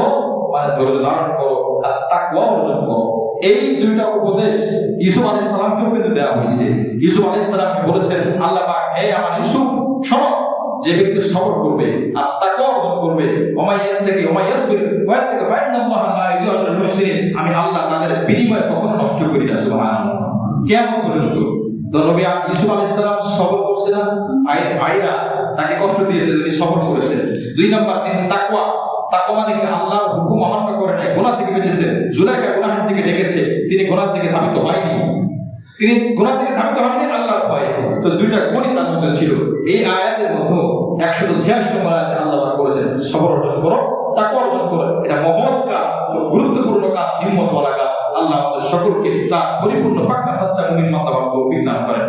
মানে ধৈর্য ধারণ করো, আর তাকওয়া অর্জন করো। এই দুইটা উপদেশ ইউসুফ আলাইহিস সালামকেও কিন্তু দেওয়া হয়েছে। ইউসুফ আলাইহিস সালাম বলেছেন, আল্লাহ পাক, হে আমার ইউসুফ শোনো, যে ব্যক্তি সবর করবে আর তাকওয়া অর্জন করবে, ওমাইয়াসবির ওয়া ইয়াত্তাকি ফাইন্নাল্লাহা লা ইউযিউ আজরাল মুহসিনিন, আমি আল্লাহ তাদের বিনিময় কখনো নষ্ট করি না। সুবহানাল্লাহ। কিয়ামত পর্যন্ত তো নবী ইউসুফ আলাইহিস সালাম সবর করছিলেন, ভাইরা তাকে কষ্ট দিয়েছে, তিনি সবর করেছেন। 2 নাম্বার, তিনি তাকওয়া তাকওয়া মানে কি আল্লাহর হুকুম অমান্য করে নাই, গুনাহ থেকে বেঁচেছে। জুলাইখা গুনাহের দিকে ডেকেছে, তিনি গুনাহ থেকে ধাবিত হয়নি, তিনি গুনাহ থেকে ধাবিত হননি আল্লাহর ভয়ে। তো দুইটা গুণই তার মধ্যে ছিল। এই আয়াতের মধ্যে 186 নম্বর আয়াতে আল্লাহ পাক বলেছেন সবর অর্জন করো, তাকওয়া অর্জন করো। এটা মহৎ কাজ, গুরুত্বপূর্ণ কাজ, হিম্মত ওয়ালা কাজ। আল্লাহ আমাদের সকলকে তার পরিপূর্ণ পাক্কা সাচ্চা মুমিন বান্দা বানাতে তৌফিক দান করেন।